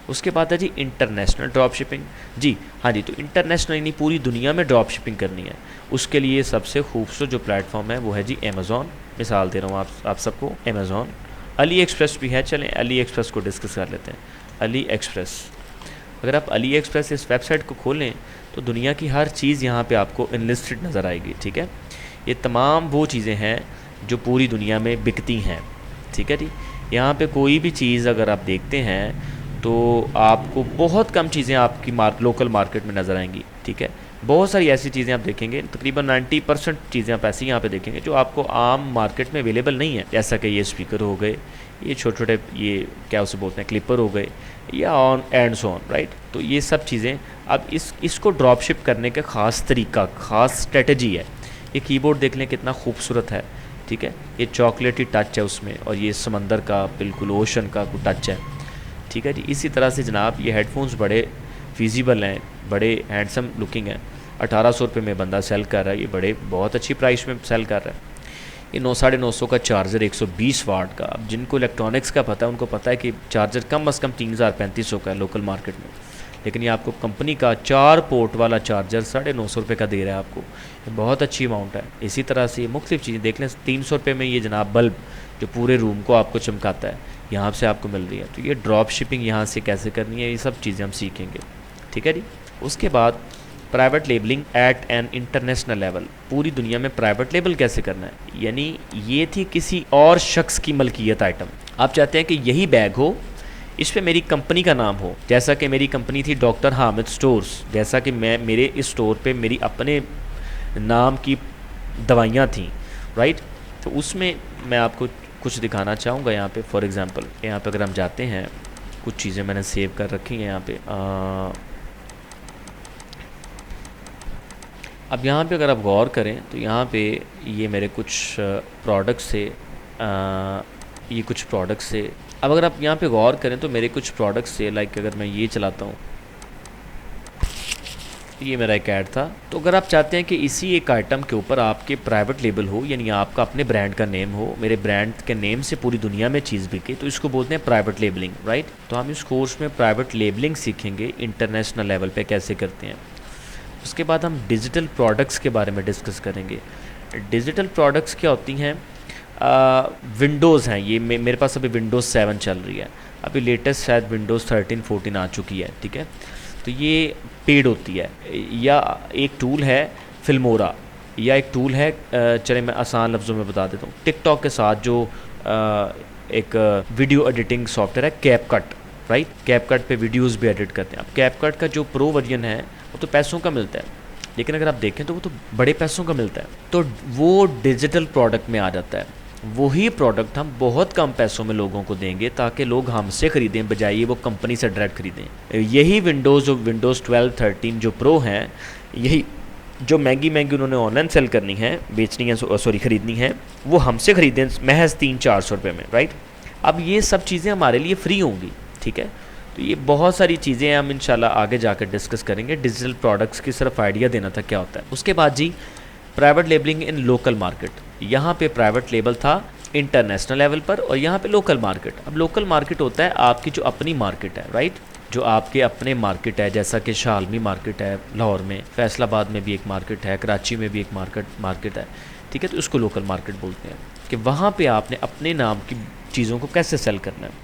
اس کے بعد ہے جی انٹرنیشنل ڈراپ شپنگ. جی ہاں جی، تو انٹرنیشنل یعنی پوری دنیا میں ڈراپ شپنگ کرنی ہے. اس کے لیے سب سے خوبصورت جو پلیٹ فارم ہے وہ ہے جی امیزون. مثال دے رہا ہوں آپ سب کو، امیزون. علی ایکسپریس بھی ہے، چلیں علی ایکسپریس کو ڈسکس کر لیتے ہیں. علی ایکسپریس، اگر آپ علی ایکسپریس اس ویب سائٹ کو کھولیں تو دنیا کی ہر چیز یہاں پہ آپ کو انلسٹڈ نظر آئے گی. ٹھیک ہے، یہ تمام وہ چیزیں ہیں جو پوری دنیا میں بکتی ہیں. ٹھیک ہے جی، یہاں پہ کوئی بھی چیز اگر آپ دیکھتے ہیں تو آپ کو بہت کم چیزیں آپ کی لوکل مارکیٹ میں نظر آئیں گی. ٹھیک ہے، بہت ساری ایسی چیزیں آپ دیکھیں گے، تقریباً 90% چیزیں آپ ایسی یہاں پہ دیکھیں گے جو آپ کو عام مارکیٹ میں اویلیبل نہیں ہے. جیسا کہ یہ اسپیکر ہو گئے، یہ چھوٹے چھوٹے یہ کیا اسے بولتے ہیں کلپر ہو گئے، یا on and so on, right. تو یہ سب چیزیں اب اس کو ڈراپ شپ کرنے کا خاص طریقہ، خاص اسٹریٹجی ہے. یہ کی بورڈ دیکھ لیں کتنا خوبصورت ہے. ٹھیک ہے، یہ چاکلیٹی ٹچ ہے اس میں، اور یہ سمندر کا بالکل اوشن کا کوئی ٹچ ہے. ٹھیک ہے جی. اسی طرح سے جناب یہ ہیڈ فونز بڑے فیزیبل ہیں، بڑے ہینڈسم لکنگ ہیں. 1,800 روپے میں بندہ سیل کر رہا ہے، یہ بہت اچھی پرائس میں سیل کر رہا ہے. یہ 900-950 کا چارجر 120 واٹ کا. اب جن کو الیکٹرانکس کا پتہ ہے ان کو پتہ ہے کہ چارجر کم از کم 3,3500 کا ہے لوکل مارکیٹ میں، لیکن یہ آپ کو کمپنی کا 4 پورٹ والا چارجر 950 روپے کا دے رہا ہے آپ کو. یہ بہت اچھی اماؤنٹ ہے. اسی طرح سے یہ مختلف چیزیں دیکھ لیں. 300 روپے میں یہ جناب بلب جو پورے روم کو آپ کو چمکاتا ہے، یہاں سے آپ کو مل رہی ہے. تو یہ ڈراپ شپنگ یہاں سے کیسے کرنی ہے، یہ سب چیزیں ہم سیکھیں گے. ٹھیک ہے جی. اس کے بعد private labelling at an international level. پوری دنیا میں پرائیویٹ لیبل کیسے کرنا ہے، یعنی یہ تھی کسی اور شخص کی ملکیت آئٹم. آپ چاہتے ہیں کہ یہی بیگ ہو، اس پہ میری کمپنی کا نام ہو، جیسا کہ میری کمپنی تھی ڈاکٹر حامد سٹورز، جیسا کہ میرے اس سٹور پہ میری اپنے نام کی دوائیاں تھیں، رائٹ. تو اس میں میں آپ کو کچھ دکھانا چاہوں گا. یہاں پہ فار ایگزامپل یہاں پہ اگر ہم جاتے ہیں، کچھ چیزیں میں نے سیو کر رکھی ہیں یہاں پہ. اب یہاں پہ اگر آپ غور کریں تو یہاں پہ یہ میرے کچھ پروڈکٹس تھے، یہ کچھ پروڈکٹس تھے. اب اگر آپ یہاں پہ غور کریں تو میرے کچھ پروڈکٹس تھے، لائک اگر میں یہ چلاتا ہوں، یہ میرا ایک ایڈ تھا. تو اگر آپ چاہتے ہیں کہ اسی ایک آئٹم کے اوپر آپ کے پرائیویٹ لیبل ہو، یعنی آپ کا اپنے برانڈ کا نیم ہو، میرے برانڈ کے نیم سے پوری دنیا میں چیز بکے، تو اس کو بولتے ہیں پرائیویٹ لیبلنگ، رائٹ. تو ہم اس کورس میں پرائیویٹ لیبلنگ سیکھیں گے انٹرنیشنل لیول پہ کیسے کرتے ہیں. اس کے بعد ہم ڈیجیٹل پروڈکٹس کے بارے میں ڈسکس کریں گے. ڈیجیٹل پروڈکٹس کیا ہوتی ہیں؟ ونڈوز ہیں. یہ میرے پاس ابھی ونڈوز 7 چل رہی ہے، ابھی لیٹسٹ شاید ونڈوز 13 14 آ چکی ہے. ٹھیک ہے. تو یہ پیڈ ہوتی ہے، یا ایک ٹول ہے فلمورا، یا ایک ٹول ہے چلے میں آسان لفظوں میں بتا دیتا ہوں، ٹک ٹاک کے ساتھ جو ایک ویڈیو ایڈیٹنگ سافٹ ویئر ہے کیپ کٹ، رائٹ. کیپ کٹ پہ ویڈیوز بھی ایڈٹ کرتے ہیں. اب کیپ کٹ کا جو پرو ورژن ہے وہ تو پیسوں کا ملتا ہے، لیکن اگر آپ دیکھیں تو وہ تو بڑے پیسوں کا ملتا ہے. تو وہ ڈیجیٹل پروڈکٹ میں آ جاتا ہے. وہی پروڈکٹ ہم بہت کم پیسوں میں لوگوں کو دیں گے تاکہ لوگ ہم سے خریدیں بجائے وہ کمپنی سے ڈائریکٹ خریدیں. یہی ونڈوز جو ونڈوز 12 13 جو پرو ہیں، یہی جو مہنگی انہوں نے آن لائن سیل کرنی ہے، بیچنی ہے، خریدنی ہے، وہ ہم سے خریدیں محض 300-400 روپے میں، رائٹ. اب یہ سب چیزیں ہمارے لیے فری ہوں گی. ٹھیک ہے. تو یہ بہت ساری چیزیں ہم انشاءاللہ آگے جا کر ڈسکس کریں گے. ڈیجیٹل پروڈکٹس کی صرف آئیڈیا دینا تھا کیا ہوتا ہے. اس کے بعد جی پرائیویٹ لیبلنگ ان لوکل مارکیٹ. یہاں پہ پرائیویٹ لیبل تھا انٹرنیشنل لیول پر، اور یہاں پہ لوکل مارکیٹ. اب لوکل مارکیٹ ہوتا ہے آپ کی جو اپنی مارکیٹ ہے، رائٹ. جو آپ کے اپنے مارکیٹ ہے، جیسا کہ شالمی مارکیٹ ہے لاہور میں، فیصل آباد میں بھی ایک مارکیٹ ہے، کراچی میں بھی ایک مارکیٹ ہے. ٹھیک ہے. تو اس کو لوکل مارکیٹ بولتے ہیں کہ وہاں پہ آپ نے اپنے نام کی چیزوں کو کیسے سیل کرنا ہے.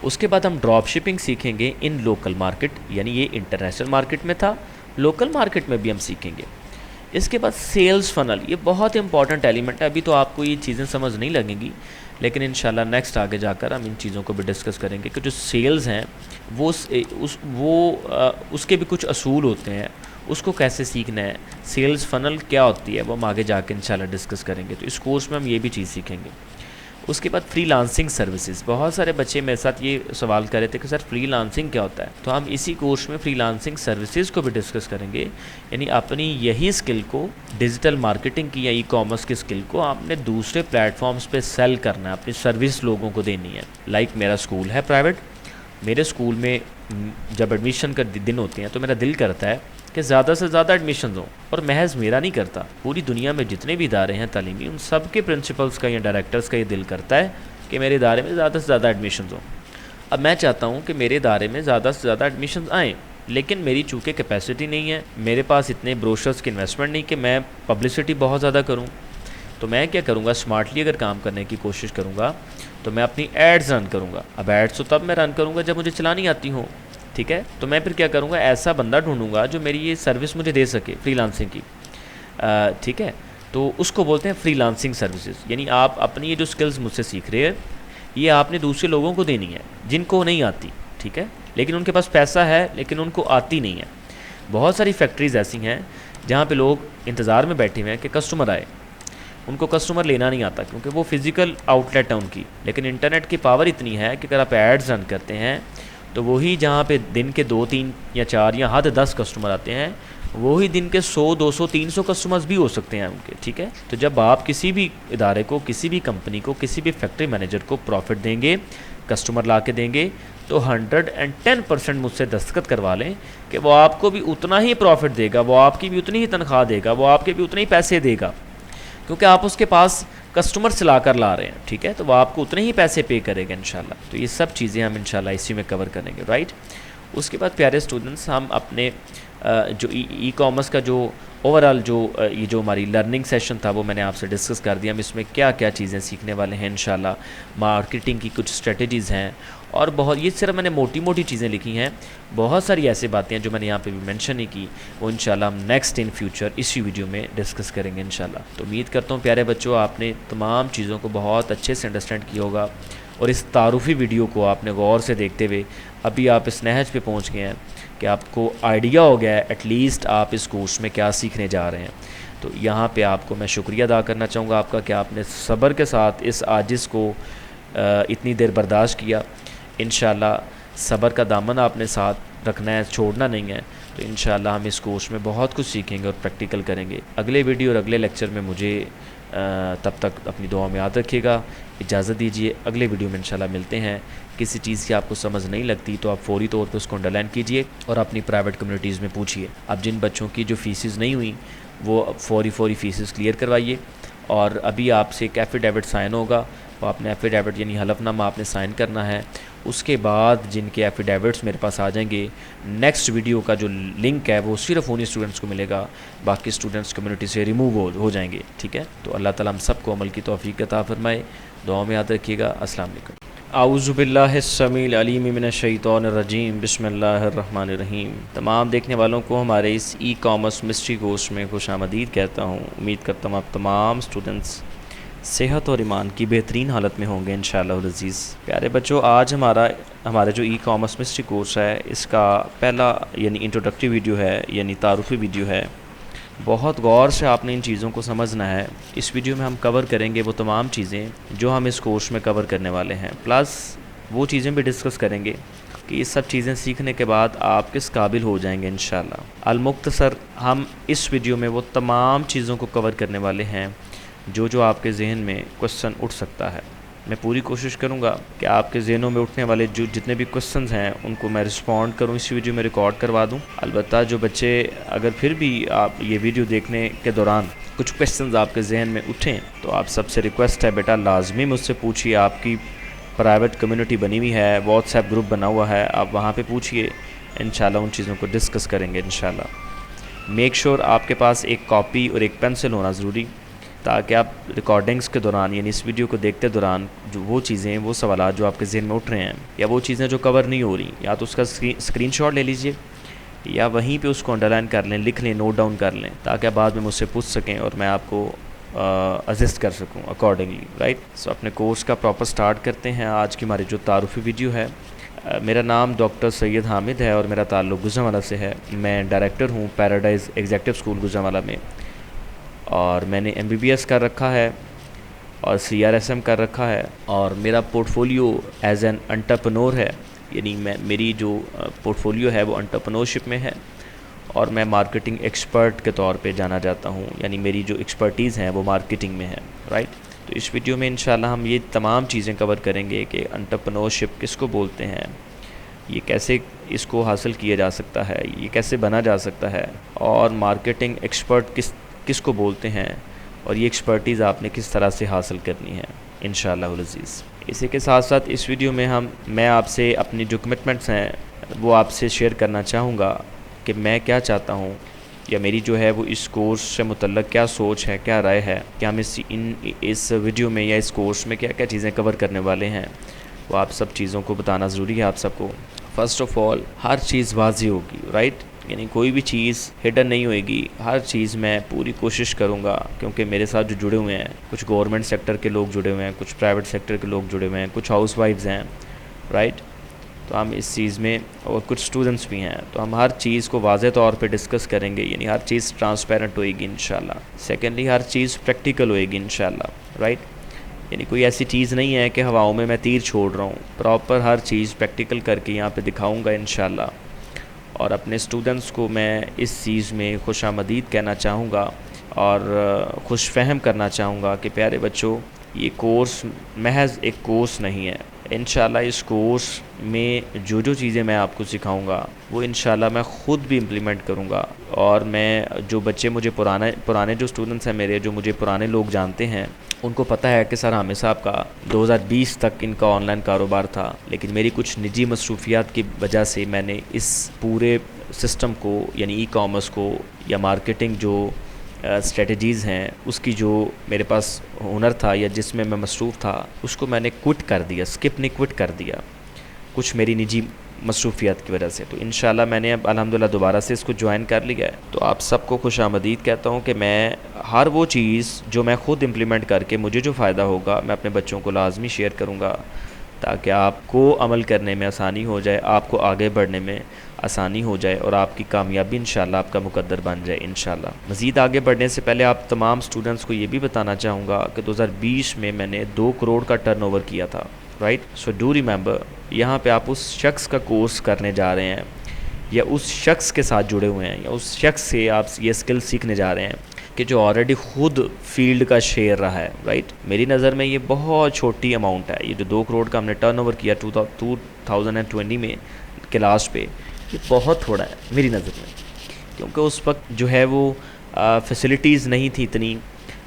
اس کے بعد ہم ڈراپ شپنگ سیکھیں گے ان لوکل مارکیٹ، یعنی یہ انٹرنیشنل مارکیٹ میں تھا، لوکل مارکیٹ میں بھی ہم سیکھیں گے. اس کے بعد سیلز فنل، یہ بہت امپورٹنٹ ایلیمنٹ ہے. ابھی تو آپ کو یہ چیزیں سمجھ نہیں لگیں گی، لیکن انشاءاللہ نیکسٹ آگے جا کر ہم ان چیزوں کو بھی ڈسکس کریں گے کہ جو سیلز ہیں وہ اس کے بھی کچھ اصول ہوتے ہیں، اس کو کیسے سیکھنا ہے. سیلز فنل کیا ہوتی ہے وہ ہم آگے جا کے انشاءاللہ ڈسکس کریں گے. تو اس کورس میں ہم یہ بھی چیز سیکھیں گے. اس کے بعد فری لانسنگ سروسز. بہت سارے بچے میرے ساتھ یہ سوال کر رہے تھے کہ سر فری لانسنگ کیا ہوتا ہے. تو ہم اسی کورس میں فری لانسنگ سروسز کو بھی ڈسکس کریں گے. یعنی اپنی یہی اسکل کو، ڈیجیٹل مارکیٹنگ کی یا ای کامرس کی اسکل کو آپ نے دوسرے پلیٹ فارمز پہ سیل کرنا ہے، اپنی سروس لوگوں کو دینی ہے. لائک میرا اسکول ہے پرائیویٹ، میرے اسکول میں جب ایڈمیشن کا دن ہوتے ہیں تو میرا دل کرتا ہے کہ زیادہ سے زیادہ ایڈمیشنز ہوں. اور محض میرا نہیں کرتا، پوری دنیا میں جتنے بھی ادارے ہیں تعلیمی، ان سب کے پرنسپلس کا یا ڈائریکٹرز کا یہ دل کرتا ہے کہ میرے ادارے میں زیادہ سے زیادہ ایڈمیشنز ہوں. اب میں چاہتا ہوں کہ میرے ادارے میں زیادہ سے زیادہ ایڈمیشنز آئیں، لیکن میری چونکہ کیپیسٹی نہیں ہے، میرے پاس اتنے بروشرز کی انویسٹمنٹ نہیں کہ میں پبلسٹی بہت زیادہ کروں. تو میں کیا کروں گا، اسمارٹلی اگر کام کرنے کی کوشش کروں گا تو میں اپنی ایڈز رن کروں گا. اب ایڈز تو تب میں رن کروں گا جب مجھے چلانی آتی ہوں. ٹھیک ہے. تو میں پھر کیا کروں گا، ایسا بندہ ڈھونڈوں گا جو میری یہ سروس مجھے دے سکے فری لانسنگ کی. ٹھیک ہے. تو اس کو بولتے ہیں فری لانسنگ سروسز. یعنی آپ اپنی یہ جو سکلز مجھ سے سیکھ رہے ہیں، یہ آپ نے دوسرے لوگوں کو دینی ہے جن کو نہیں آتی. ٹھیک ہے. لیکن ان کے پاس پیسہ ہے لیکن ان کو آتی نہیں ہے. بہت ساری فیکٹریز ایسی ہیں جہاں پہ لوگ انتظار میں بیٹھے ہوئے ہیں کہ کسٹمر آئے. ان کو کسٹمر لینا نہیں آتا کیونکہ وہ فزیکل آؤٹ لیٹ ہے ان کی. لیکن انٹرنیٹ کی پاور اتنی ہے کہ اگر آپ ایڈز رن کرتے ہیں تو وہی جہاں پہ دن کے 2 3 یا 4 یا حد 10 کسٹمر آتے ہیں، وہی دن کے 100 200 300 کسٹمرز بھی ہو سکتے ہیں ان کے. ٹھیک ہے. تو جب آپ کسی بھی ادارے کو، کسی بھی کمپنی کو، کسی بھی فیکٹری مینیجر کو پروفٹ دیں گے، کسٹمر لا کے دیں گے، تو 110% مجھ سے دستخط کروا لیں کہ وہ آپ کو بھی اتنا ہی پروفٹ دے گا، وہ آپ کی بھی اتنی ہی تنخواہ دے گا، وہ آپ کے بھی اتنے ہی پیسے دے گا، کیونکہ آپ اس کے پاس کسٹمر چلا کر لا رہے ہیں. ٹھیک ہے. تو وہ آپ کو اتنے ہی پیسے پے کرے گا انشاءاللہ. تو یہ سب چیزیں ہم انشاءاللہ اسی میں کور کریں گے، رائٹ. اس کے بعد پیارے اسٹوڈنٹس ہم اپنے جو ای کامرس کا جو اوورآل جو یہ جو ہماری لرننگ سیشن تھا وہ میں نے آپ سے ڈسکس کر دیا. ہم اس میں کیا کیا چیزیں سیکھنے والے ہیں انشاءاللہ. مارکیٹنگ کی کچھ اسٹریٹجیز ہیں اور بہت یہ صرف میں نے موٹی موٹی چیزیں لکھی ہیں. بہت ساری ایسی باتیں ہیں جو میں نے یہاں پہ بھی مینشن نہیں کی, وہ انشاءاللہ ہم نیکسٹ ان فیوچر اسی ویڈیو میں ڈسکس کریں گے انشاءاللہ. تو امید کرتا ہوں پیارے بچوں آپ نے تمام چیزوں کو بہت اچھے سے انڈرسٹینڈ کیا ہوگا اور اس تعارفی ویڈیو کو آپ نے غور سے دیکھتے ہوئے ابھی آپ اس نہج پہ پہنچ گئے ہیں کہ آپ کو آئیڈیا ہو گیا ہے ایٹ لیسٹ آپ اس کورس میں کیا سیکھنے جا رہے ہیں. تو یہاں پہ آپ کو میں شکریہ ادا کرنا چاہوں گا آپ کا کہ آپ نے صبر کے ساتھ اس عاجز کو اتنی دیر برداشت کیا. انشاءاللہ صبر کا دامن آپ نے ساتھ رکھنا ہے, چھوڑنا نہیں ہے. تو انشاءاللہ ہم اس کورس میں بہت کچھ سیکھیں گے اور پریکٹیکل کریں گے. اگلے ویڈیو اور اگلے لیکچر میں مجھے تب تک اپنی دعا میں یاد رکھیے گا. اجازت دیجیے, اگلے ویڈیو میں انشاءاللہ ملتے ہیں. کسی چیز کی آپ کو سمجھ نہیں لگتی تو آپ فوری طور پہ اس کو انڈرلائن کیجئے اور اپنی پرائیویٹ کمیونٹیز میں پوچھیے. اب جن بچوں کی جو فیسز نہیں ہوئیں وہ فوری فیسز کلیئر کروائیے. اور ابھی آپ سے ایک ایفیڈیوٹ سائن ہوگا, وہ آپ نے ایفیڈیوٹ یعنی حلف نامہ آپ نے سائن کرنا ہے. اس کے بعد جن کے ایفیڈیوٹس میرے پاس آ جائیں گے, نیکسٹ ویڈیو کا جو لنک ہے وہ صرف انہی اسٹوڈنٹس کو ملے گا, باقی اسٹوڈنٹس کمیونٹی سے ریموو ہو جائیں گے. ٹھیک ہے, تو اللہ تعالیٰ ہم سب کو عمل کی توفیق عطا فرمائے. دعاؤں میں یاد رکھیے گا. السلام علیکم. اعوذ باللہ السمیع العلیم من الشیطان الرجیم. بسم اللہ الرحمن الرحیم. تمام دیکھنے والوں کو ہمارے اس ای کامرس مسٹری کورس میں خوش آمدید کہتا ہوں. امید کرتا ہوں آپ تمام اسٹوڈنٹس صحت اور ایمان کی بہترین حالت میں ہوں گے انشاءاللہ العزیز. پیارے بچوں, آج ہمارا جو ای کامرس مسٹری کورس ہے اس کا پہلا یعنی انٹروڈکٹری ویڈیو ہے, یعنی تعارفی ویڈیو ہے. بہت غور سے آپ نے ان چیزوں کو سمجھنا ہے. اس ویڈیو میں ہم کور کریں گے وہ تمام چیزیں جو ہم اس کورس میں کور کرنے والے ہیں, پلس وہ چیزیں بھی ڈسکس کریں گے کہ یہ سب چیزیں سیکھنے کے بعد آپ کس قابل ہو جائیں گے انشاءاللہ. المختصر ہم اس ویڈیو میں وہ تمام چیزوں کو کور کرنے والے ہیں جو آپ کے ذہن میں کوسچن اٹھ سکتا ہے. میں پوری کوشش کروں گا کہ آپ کے ذہنوں میں اٹھنے والے جو جتنے بھی کوسچنز ہیں ان کو میں رسپونڈ کروں, اس ویڈیو میں ریکارڈ کروا دوں. البتہ جو بچے اگر پھر بھی آپ یہ ویڈیو دیکھنے کے دوران کچھ کوسچنز آپ کے ذہن میں اٹھیں تو آپ سب سے ریکویسٹ ہے بیٹا لازمی مجھ سے پوچھیے. آپ کی پرائیویٹ کمیونٹی بنی ہوئی ہے, واٹس ایپ گروپ بنا ہوا ہے, آپ وہاں پہ پوچھیے. انشاءاللہ ان چیزوں کو ڈسکس کریں گے انشاءاللہ. میک شور آپ کے پاس ایک کاپی اور ایک پینسل ہونا ضروری, تاکہ آپ ریکارڈنگز کے دوران یعنی اس ویڈیو کو دیکھتے دوران جو وہ چیزیں وہ سوالات جو آپ کے ذہن میں اٹھ رہے ہیں یا وہ چیزیں جو کور نہیں ہو رہی, یا تو اس کا اسکرین شاٹ لے لیجئے یا وہیں پہ اس کو انڈرلائن کر لیں, لکھ لیں, نوٹ ڈاؤن کر لیں, تاکہ آپ بعد میں مجھ سے پوچھ سکیں اور میں آپ کو اسسٹ کر سکوں اکارڈنگلی. رائٹ, سو اپنے کورس کا پراپر سٹارٹ کرتے ہیں. آج کی ہماری جو تعارفی ویڈیو ہے, میرا نام ڈاکٹر سید حامد ہے اور میرا تعلق گوجرانوالہ سے ہے. میں ڈائریکٹر ہوں پیراڈائز ایگزیکٹو اسکول گوجرانوالہ میں, اور میں نے MBBS کر رکھا ہے اور CRSM کر رکھا ہے. اور میرا port folio as an entrepreneur ہے, یعنی میری جو پورٹ فولیو ہے وہ انٹرپرنورشپ میں ہے, اور میں مارکیٹنگ ایکسپرٹ کے طور پہ جانا جاتا ہوں, یعنی میری جو ایکسپرٹیز ہیں وہ مارکیٹنگ میں ہے. رائٹ, تو اس ویڈیو میں انشاءاللہ ہم یہ تمام چیزیں کور کریں گے کہ انٹرپرنورشپ کس کو بولتے ہیں, یہ کیسے اس کو حاصل کیا جا سکتا ہے, یہ کیسے بنا جا سکتا ہے, اور مارکیٹنگ ایکسپرٹ کس کو بولتے ہیں, اور یہ ایکسپرٹیز آپ نے کس طرح سے حاصل کرنی ہے انشاءاللہ العزیز. اسی کے ساتھ ساتھ اس ویڈیو میں میں آپ سے اپنی جو کمٹمنٹس ہیں وہ آپ سے شیئر کرنا چاہوں گا کہ میں کیا چاہتا ہوں, یا میری جو ہے وہ اس کورس سے متعلق کیا سوچ ہے, کیا رائے ہے کہ ہم اس ویڈیو میں یا اس کورس میں کیا کیا چیزیں کور کرنے والے ہیں. وہ آپ سب چیزوں کو بتانا ضروری ہے آپ سب کو. فرسٹ آف آل ہر چیز واضح ہوگی. رائٹ, یعنی کوئی بھی چیز ہڈن نہیں ہوئے گی. ہر چیز میں پوری کوشش کروں گا, کیونکہ میرے ساتھ جو جڑے ہوئے ہیں کچھ گورنمنٹ سیکٹر کے لوگ جڑے ہوئے ہیں, کچھ پرائیویٹ سیکٹر کے لوگ جڑے ہوئے ہیں, کچھ ہاؤس وائفز ہیں. رائٹ, تو ہم اس چیز میں, اور کچھ اسٹوڈنٹس بھی ہیں, تو ہم ہر چیز کو واضح طور پہ ڈسکس کریں گے, یعنی ہر چیز ٹرانسپیرنٹ ہوئے گی انشاءاللہ. سیکنڈلی ہر چیز پریکٹیکل ہوئے گی انشاءاللہ. رائٹ, یعنی کوئی ایسی چیز نہیں ہے کہ ہواؤں میں تیر چھوڑ رہا ہوں, پراپر ہر چیز پریکٹیکل کر کے یہاں پہ دکھاؤں گا انشاءاللہ. اور اپنے اسٹوڈنٹس کو میں اس چیز میں خوش آمدید کہنا چاہوں گا اور خوش فہم کرنا چاہوں گا کہ پیارے بچوں, یہ کورس محض ایک کورس نہیں ہے, انشاءاللہ اس کورس میں جو چیزیں میں آپ کو سکھاؤں گا وہ انشاءاللہ میں خود بھی امپلیمنٹ کروں گا، اور میں جو بچے مجھے پرانے جو اسٹوڈنٹس ہیں میرے، جو مجھے پرانے لوگ جانتے ہیں، ان کو پتہ ہے کہ سر عامر صاحب کا 2020 تک ان کا آن لائن کاروبار تھا، لیکن میری کچھ نجی مصروفیات کی وجہ سے میں نے اس پورے سسٹم کو، یعنی ای کامرس کو یا مارکیٹنگ جو اسٹریٹجیز ہیں، اس کی جو میرے پاس ہنر تھا یا جس میں مصروف تھا، اس کو میں نے کوئٹ کر دیا، اسکپ نہیں کوئٹ کر دیا کچھ میری نجی مصروفیات کی وجہ سے۔ تو انشاءاللہ میں نے اب الحمدللہ دوبارہ سے اس کو جوائن کر لیا ہے۔ تو آپ سب کو خوش آمدید کہتا ہوں کہ میں ہر وہ چیز جو میں خود امپلیمنٹ کر کے مجھے جو فائدہ ہوگا میں اپنے بچوں کو لازمی شیئر کروں گا، تاکہ آپ کو عمل کرنے میں آسانی ہو جائے، آپ کو آگے بڑھنے میں آسانی ہو جائے، اور آپ کی کامیابی انشاءاللہ آپ کا مقدر بن جائے انشاءاللہ۔ مزید آگے بڑھنے سے پہلے آپ تمام سٹوڈنٹس کو یہ بھی بتانا چاہوں گا کہ 2020 میں نے 2 کروڑ کا ٹرن اوور کیا تھا، رائٹ؟ سو ڈو ریممبر، یہاں پہ آپ اس شخص کا کورس کرنے جا رہے ہیں، یا اس شخص کے ساتھ جڑے ہوئے ہیں، یا اس شخص سے آپ یہ اسکل سیکھنے جا رہے ہیں کہ جو آلریڈی خود فیلڈ کا شیئر رہا ہے، رائٹ؟ میری نظر میں یہ بہت چھوٹی اماؤنٹ ہے، یہ جو 2 کروڑ کا ہم نے ٹرن اوور کیا 2020 میں کے لاسٹ پہ، یہ بہت تھوڑا ہے میری نظر میں، کیونکہ اس وقت جو ہے وہ فیسلٹیز نہیں تھی اتنی،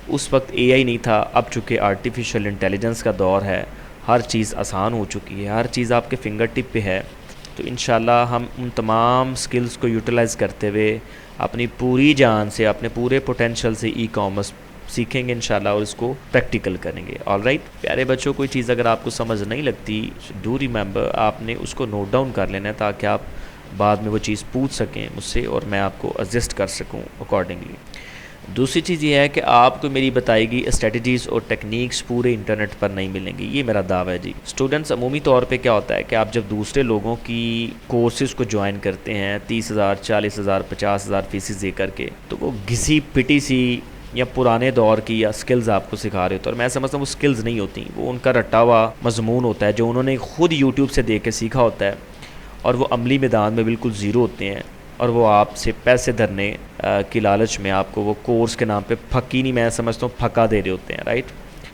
اس وقت اے آئی نہیں تھا۔ اب چونکہ آرٹیفیشل انٹیلیجنس کا دور ہے، ہر چیز آسان ہو چکی ہے، ہر چیز آپ کے فنگر ٹپ پہ ہے، تو انشاءاللہ ہم ان تمام سکلز کو یوٹیلائز کرتے ہوئے اپنی پوری جان سے، اپنے پورے پوٹینشیل سے ای کامرس سیکھیں گے انشاءاللہ، اور اس کو پریکٹیکل کریں گے۔ آل رائٹ پیارے بچوں، کوئی چیز اگر آپ کو سمجھ نہیں لگتی، ڈو ریممبر، آپ نے اس کو نوٹ ڈاؤن کر لینا ہے، تاکہ آپ بعد میں وہ چیز پوچھ سکیں مجھ سے، اور میں آپ کو ایڈجسٹ کر سکوں اکارڈنگلی۔ دوسری چیز یہ ہے کہ آپ کو میری بتائی گئی اسٹریٹجیز اور ٹیکنیکس پورے انٹرنیٹ پر نہیں ملیں گی، یہ میرا دعویٰ ہے جی۔ اسٹوڈنٹس عمومی طور پہ کیا ہوتا ہے کہ آپ جب دوسرے لوگوں کی کورسز کو جوائن کرتے ہیں 30,000 40,000 50,000 فیسز دے کر کے، تو وہ گھسی پٹی سی یا پرانے دور کی یا سکلز آپ کو سکھا رہے ہوتے ہیں، اور میں سمجھتا ہوں وہ سکلز نہیں ہوتی، وہ ان کا رٹا ہوا مضمون ہوتا ہے جو انہوں نے خود یوٹیوب سے دیکھ کے سیکھا ہوتا ہے، اور وہ عملی میدان میں بالکل زیرو ہوتے ہیں، اور وہ آپ سے پیسے دھرنے کی لالچ میں آپ کو وہ کورس کے نام پہ پھکی نہیں، میں سمجھتا ہوں پھکا دے رہے ہوتے ہیں، رائٹ؟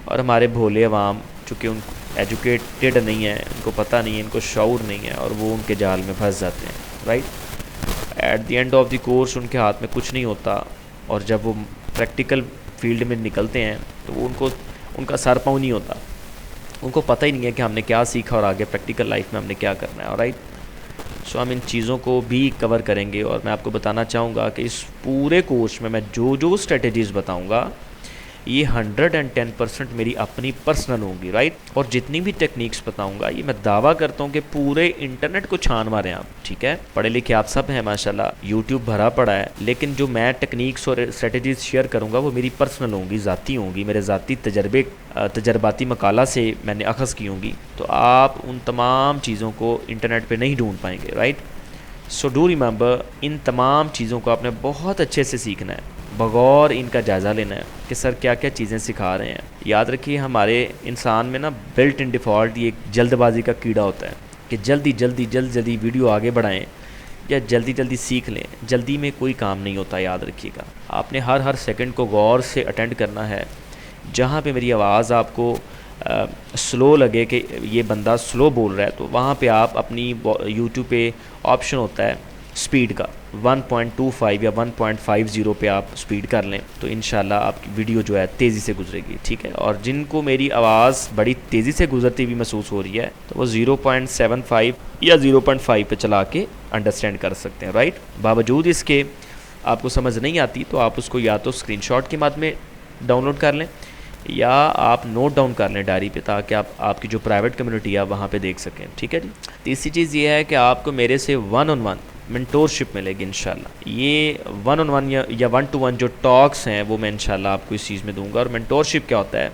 اور ہمارے بھولے عوام چونکہ ان ایجوکیٹڈ نہیں ہیں، ان کو پتہ نہیں ہے، ان کو شعور نہیں ہے، اور وہ ان کے جال میں پھنس جاتے ہیں، right? At the end of the course ان کے ہاتھ میں کچھ نہیں ہوتا، اور جب وہ پریکٹیکل فیلڈ میں نکلتے ہیں تو وہ ان کا سر پاؤں نہیں ہوتا، ان کو پتہ ہی نہیں ہے کہ ہم نے کیا سیکھا اور آگے پریکٹیکل لائف میں ہم نے کیا کرنا ہے، رائٹ؟ سو ہم ان چیزوں کو بھی کور کریں گے، اور میں آپ کو بتانا چاہوں گا کہ اس پورے کورس میں جو اسٹریٹجیز بتاؤں گا یہ 110% میری اپنی پرسنل ہوں گی، رائٹ؟ اور جتنی بھی ٹیکنیکس بتاؤں گا یہ میں دعویٰ کرتا ہوں کہ پورے انٹرنیٹ کو چھان ماریں آپ، ٹھیک ہے؟ پڑھے لکھے آپ سب ہیں ماشاءاللہ، یوٹیوب بھرا پڑا ہے، لیکن جو میں ٹیکنیکس اور اسٹریٹجیز شیئر کروں گا وہ میری پرسنل ہوں گی، ذاتی ہوں گی، میرے ذاتی تجرباتی مقالہ سے میں نے اخذ کی ہوں گی، تو آپ ان تمام چیزوں کو انٹرنیٹ پہ نہیں ڈھونڈ پائیں گے، رائٹ؟ سو ڈو ریممبر، ان تمام چیزوں کو آپ نے بہت اچھے سے سیکھنا ہے، بغور ان کا جائزہ لینا ہے کہ سر کیا کیا چیزیں سکھا رہے ہیں۔ یاد رکھیے ہمارے انسان میں نا بلٹ ان ڈیفالٹ یہ ایک جلد بازی کا کیڑا ہوتا ہے کہ جلدی ویڈیو آگے بڑھائیں یا جلدی سیکھ لیں، جلدی میں کوئی کام نہیں ہوتا، یاد رکھیے گا۔ آپ نے ہر سیکنڈ کو غور سے اٹینڈ کرنا ہے، جہاں پہ میری آواز آپ کو سلو لگے کہ یہ بندہ سلو بول رہا ہے، تو وہاں پہ آپ اپنی یوٹیوب پہ آپشن ہوتا ہے سپیڈ کا 1.25 یا 1.50 پہ آپ سپیڈ کر لیں، تو انشاءاللہ آپ کی ویڈیو جو ہے تیزی سے گزرے گی، ٹھیک ہے؟ اور جن کو میری آواز بڑی تیزی سے گزرتی ہوئی محسوس ہو رہی ہے تو وہ 0.75 یا 0.5 پہ چلا کے انڈرسٹینڈ کر سکتے ہیں، رائٹ؟ باوجود اس کے آپ کو سمجھ نہیں آتی تو آپ اس کو یا تو اسکرین شاٹ کے مد میں ڈاؤن لوڈ کر لیں، یا آپ نوٹ ڈاؤن کر لیں ڈائری پہ، تاکہ آپ کی جو پرائیویٹ کمیونٹی ہے وہاں پہ دیکھ سکیں، ٹھیک ہے جی؟ تیسری چیز یہ ہے کہ آپ کو میرے سے 1-on-1 منٹورشپ ملے گی انشاءاللہ۔ یہ 1-on-1 یا 1-to-1 جو ٹاکس ہیں وہ میں انشاءاللہ آپ کو اس چیز میں دوں گا۔ اور منٹورشپ کیا ہوتا ہے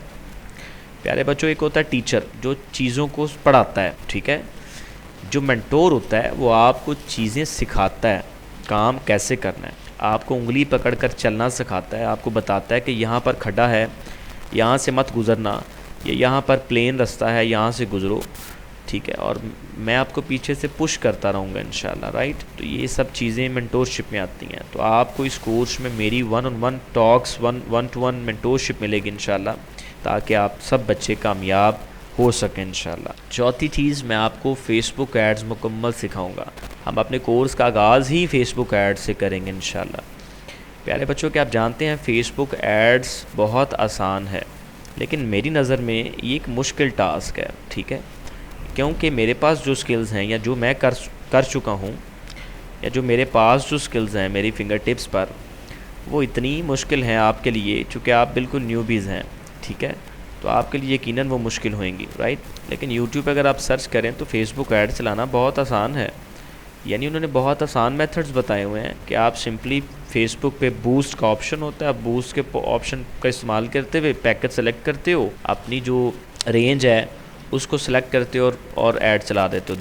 پیارے بچوں؟ ایک ہوتا ہے ٹیچر جو چیزوں کو پڑھاتا ہے، ٹھیک ہے؟ جو منٹور ہوتا ہے وہ آپ کو چیزیں سکھاتا ہے، کام کیسے کرنا ہے، آپ کو انگلی پکڑ کر چلنا سکھاتا ہے، آپ کو بتاتا ہے کہ یہاں پر کھڈا ہے، یہاں سے مت گزرنا، یا یہاں پر پلین رستہ ہے، یہاں سے گزرو، ٹھیک ہے؟ اور میں آپ کو پیچھے سے پش کرتا رہوں گا انشاءاللہ، رائٹ؟ تو یہ سب چیزیں منٹورشپ میں آتی ہیں، تو آپ کو اس کورس میں میری 1-on-1 ٹاکس 1-to-1 منٹورشپ ملے گی انشاءاللہ، تاکہ آپ سب بچے کامیاب ہو سکے انشاءاللہ۔ چوتھی چیز، میں آپ کو فیس بک ایڈز مکمل سکھاؤں گا۔ ہم اپنے کورس کا آغاز ہی فیس بک ایڈ سے کریں گے انشاءاللہ۔ پیارے بچوں، کہ آپ جانتے ہیں فیس بک ایڈز بہت آسان ہے، لیکن میری نظر میں یہ ایک مشکل ٹاسک ہے، ٹھیک ہے؟ کیونکہ میرے پاس جو سکلز ہیں یا جو میں کر چکا ہوں، یا جو میرے پاس جو سکلز ہیں میری فنگر ٹپس پر، وہ اتنی مشکل ہیں آپ کے لیے، چونکہ آپ بالکل نیوبیز ہیں، ٹھیک ہے؟ تو آپ کے لیے یقیناً وہ مشکل ہوئیں گی، رائٹ؟ لیکن یوٹیوب پہ اگر آپ سرچ کریں تو فیس بک ایڈ چلانا بہت آسان ہے۔ یعنی انہوں نے بہت آسان میتھڈز بتائے ہوئے ہیں کہ آپ سمپلی فیس بک پہ بوسٹ کا آپشن ہوتا ہے، آپ بوسٹ کے آپشن کا استعمال کرتے ہوئے پیکٹ سلیکٹ کرتے ہو، اپنی جو رینج ہے اس کو سلیکٹ کرتے ہو اور ایڈ چلا دیتے ہو،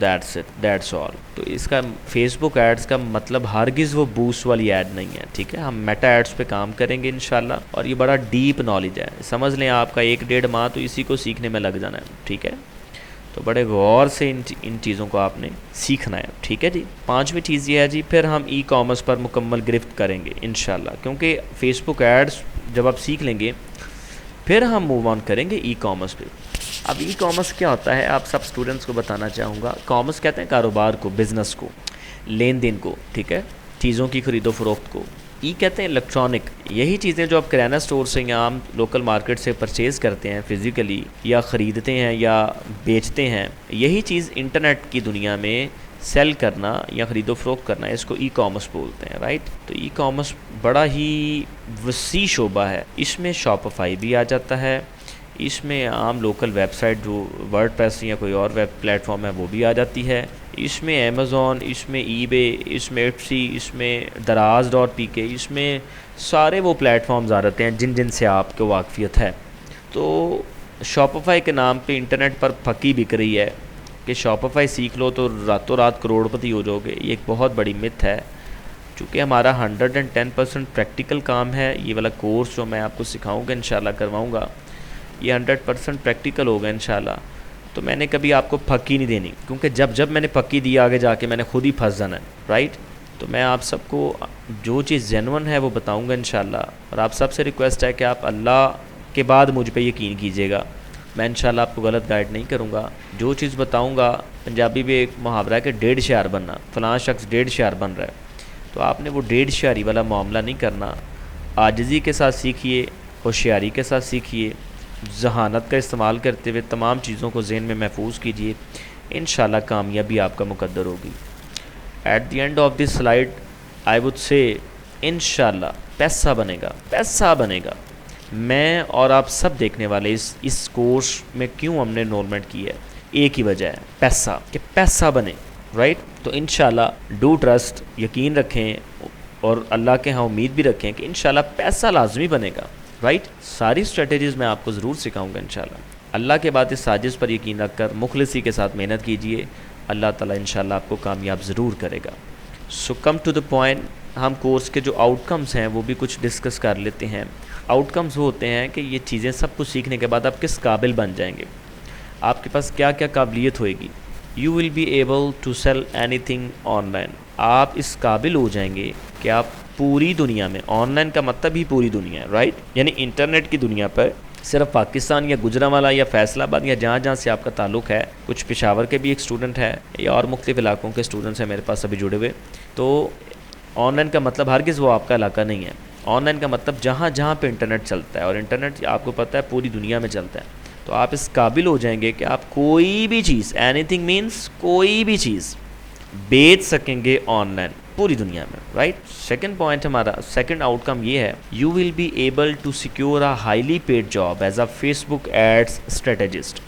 دیٹس آل۔ تو اس کا فیس بک ایڈز کا مطلب ہرگز وہ بوسٹ والی ایڈ نہیں ہے، ٹھیک ہے؟ ہم میٹا ایڈز پہ کام کریں گے انشاءاللہ، اور یہ بڑا ڈیپ نالج ہے، سمجھ لیں آپ کا 1-1.5 ماہ تو اسی کو سیکھنے میں لگ جانا ہے، ٹھیک ہے؟ تو بڑے غور سے ان چیزوں کو آپ نے سیکھنا ہے، ٹھیک ہے جی؟ 5ویں چیز یہ ہے جی، پھر ہم ای کامرس پر مکمل گرفت کریں گے انشاءاللہ، کیونکہ فیس بک ایڈز جب آپ سیکھ لیں گے پھر ہم موو آن کریں گے ای کامرس پہ۔ اب ای کامرس کیا ہوتا ہے آپ سب سٹوڈنٹس کو بتانا چاہوں گا۔ کامرس کہتے ہیں کاروبار کو، بزنس کو، لین دین کو، ٹھیک ہے؟ چیزوں کی خرید و فروخت کو۔ ای کہتے ہیں الیکٹرانک، یہی چیزیں جو آپ کرانہ سٹور سے یا عام لوکل مارکیٹ سے پرچیز کرتے ہیں فزیکلی، یا خریدتے ہیں یا بیچتے ہیں، یہی چیز انٹرنیٹ کی دنیا میں سیل کرنا یا خرید و فروخت کرنا، اس کو ای کامرس بولتے ہیں، رائٹ؟ تو ای کامرس بڑا ہی وسیع شعبہ ہے، اس میں شاپیفائی بھی آ جاتا ہے، اس میں عام لوکل ویب سائٹ جو ورڈ پریس یا کوئی اور ویب پلیٹ فارم ہے وہ بھی آ جاتی ہے، اس میں امیزون، اس میں ای بے، اس میں ایٹسی، اس میں دراز.pk، اس میں سارے وہ پلیٹ فارمز آ جاتے ہیں جن سے آپ کو واقفیت ہے۔ تو شاپیفائی کے نام پہ انٹرنیٹ پر پھکی بک رہی ہے کہ شاپیفائی سیکھ لو تو راتوں رات کروڑ پتی ہو جاؤ گے، یہ ایک بہت بڑی متھ ہے۔ چونکہ ہمارا 110% پریکٹیکل کام ہے، یہ والا کورس جو میں آپ کو سکھاؤں گا انشاءاللہ، کرواؤں گا، یہ 100% پریکٹیکل ہوگا انشاءاللہ۔ تو میں نے کبھی آپ کو پھکی نہیں دینی، کیونکہ جب میں نے پھکی دی آگے جا کے میں نے خود ہی پھنس جانا ہے، رائٹ؟ تو میں آپ سب کو جو چیز جینون ہے وہ بتاؤں گا انشاءاللہ، اور آپ سب سے ریکویسٹ ہے کہ آپ اللہ کے بعد مجھ پہ یقین کیجیے گا، میں انشاءاللہ آپ کو غلط گائیڈ نہیں کروں گا۔ جو چیز بتاؤں گا، پنجابی میں ایک محاورہ ہے کہ 1.5 شہر بننا، فلاں شخص 1.5 شہر بن رہا ہے، تو آپ نے وہ 1.5 شہری والا معاملہ نہیں کرنا، عاجزی کے ساتھ سیکھیے، ہوشیاری کے ساتھ سیکھیے، ذہانت کا استعمال کرتے ہوئے تمام چیزوں کو ذہن میں محفوظ کیجیے، انشاءاللہ کامیابی آپ کا مقدر ہوگی۔ At the end of this slide I would سے انشاءاللہ پیسہ بنے گا، پیسہ بنے گا۔ میں اور آپ سب دیکھنے والے اس کورس میں کیوں ہم نے انرولمنٹ کی ہے، ایک ہی وجہ ہے، پیسہ، کہ پیسہ بنے، رائٹ؟ تو انشاءاللہ ڈو ٹرسٹ، یقین رکھیں، اور اللہ کے ہاں امید بھی رکھیں کہ انشاءاللہ پیسہ لازمی بنے گا، رائٹ؟ ساری اسٹریٹجیز میں آپ کو ضرور سکھاؤں گا انشاءاللہ۔ اللہ کے بعد اس سازش پر یقین رکھ کر مخلصی کے ساتھ محنت کیجیے، اللہ تعالیٰ انشاءاللہ آپ کو کامیاب ضرور کرے گا۔ سو کم ٹو دا پوائنٹ، ہم کورس کے جو آؤٹ کمز ہیں وہ بھی کچھ ڈسکس کر لیتے ہیں۔ آؤٹ کمز ہوتے ہیں کہ یہ چیزیں سب کچھ سیکھنے کے بعد آپ کس قابل بن جائیں گے، آپ کے پاس کیا کیا قابلیت ہوئے گی۔ You will be able to sell anything online, آپ اس قابل ہو جائیں گے کہ آپ پوری دنیا میں، آن لائن کا مطلب ہی پوری دنیا ہے، رائٹ؟ یعنی انٹرنیٹ کی دنیا پر صرف پاکستان یا گجرانوالہ یا فیصل آباد یا جہاں سے آپ کا تعلق ہے، کچھ پشاور کے بھی ایک اسٹوڈنٹ ہے یا اور مختلف علاقوں کے اسٹوڈنٹس ہیں میرے پاس ابھی جڑے ہوئے، تو آن لائن کا مطلب ہرگز وہ آپ کا علاقہ نہیں ہے۔ آن لائن کا مطلب جہاں پہ انٹرنیٹ چلتا ہے، اور انٹرنیٹ آپ کو پتہ ہے پوری دنیا میں چلتا ہے، تو آپ اس قابل ہو جائیں گے کہ آپ کوئی بھی چیز، اینی تھنگ مینس کوئی بھی چیز بیچ سکیں گے آن لائن پوری دنیا میں، رائٹ؟ سیکنڈ پوائنٹ، ہمارا سیکنڈ آؤٹ کم یہ ہے، you will be able to secure a highly paid job as a Facebook ads strategist,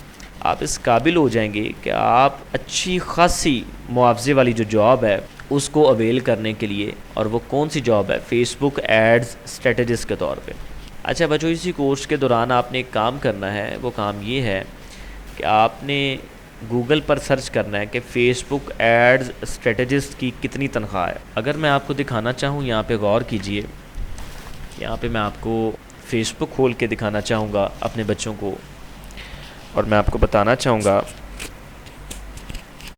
آپ اس قابل ہو جائیں گے کہ آپ اچھی خاصی معاوضے والی جو جاب ہے اس کو اویل کرنے کے لیے، اور وہ کون سی جاب ہے؟ فیس بک ایڈز اسٹریٹجسٹ کے طور پہ۔ اچھا بچوں، اسی کورس کے دوران آپ نے ایک کام کرنا ہے، وہ کام یہ ہے کہ آپ نے گوگل پر سرچ کرنا ہے کہ فیس بک ایڈز اسٹریٹجسٹ کی کتنی تنخواہ ہے۔ اگر میں آپ کو دکھانا چاہوں، یہاں پہ غور کیجئے، یہاں پہ میں آپ کو فیس بک کھول کے دکھانا چاہوں گا اپنے بچوں کو، اور میں آپ کو بتانا چاہوں گا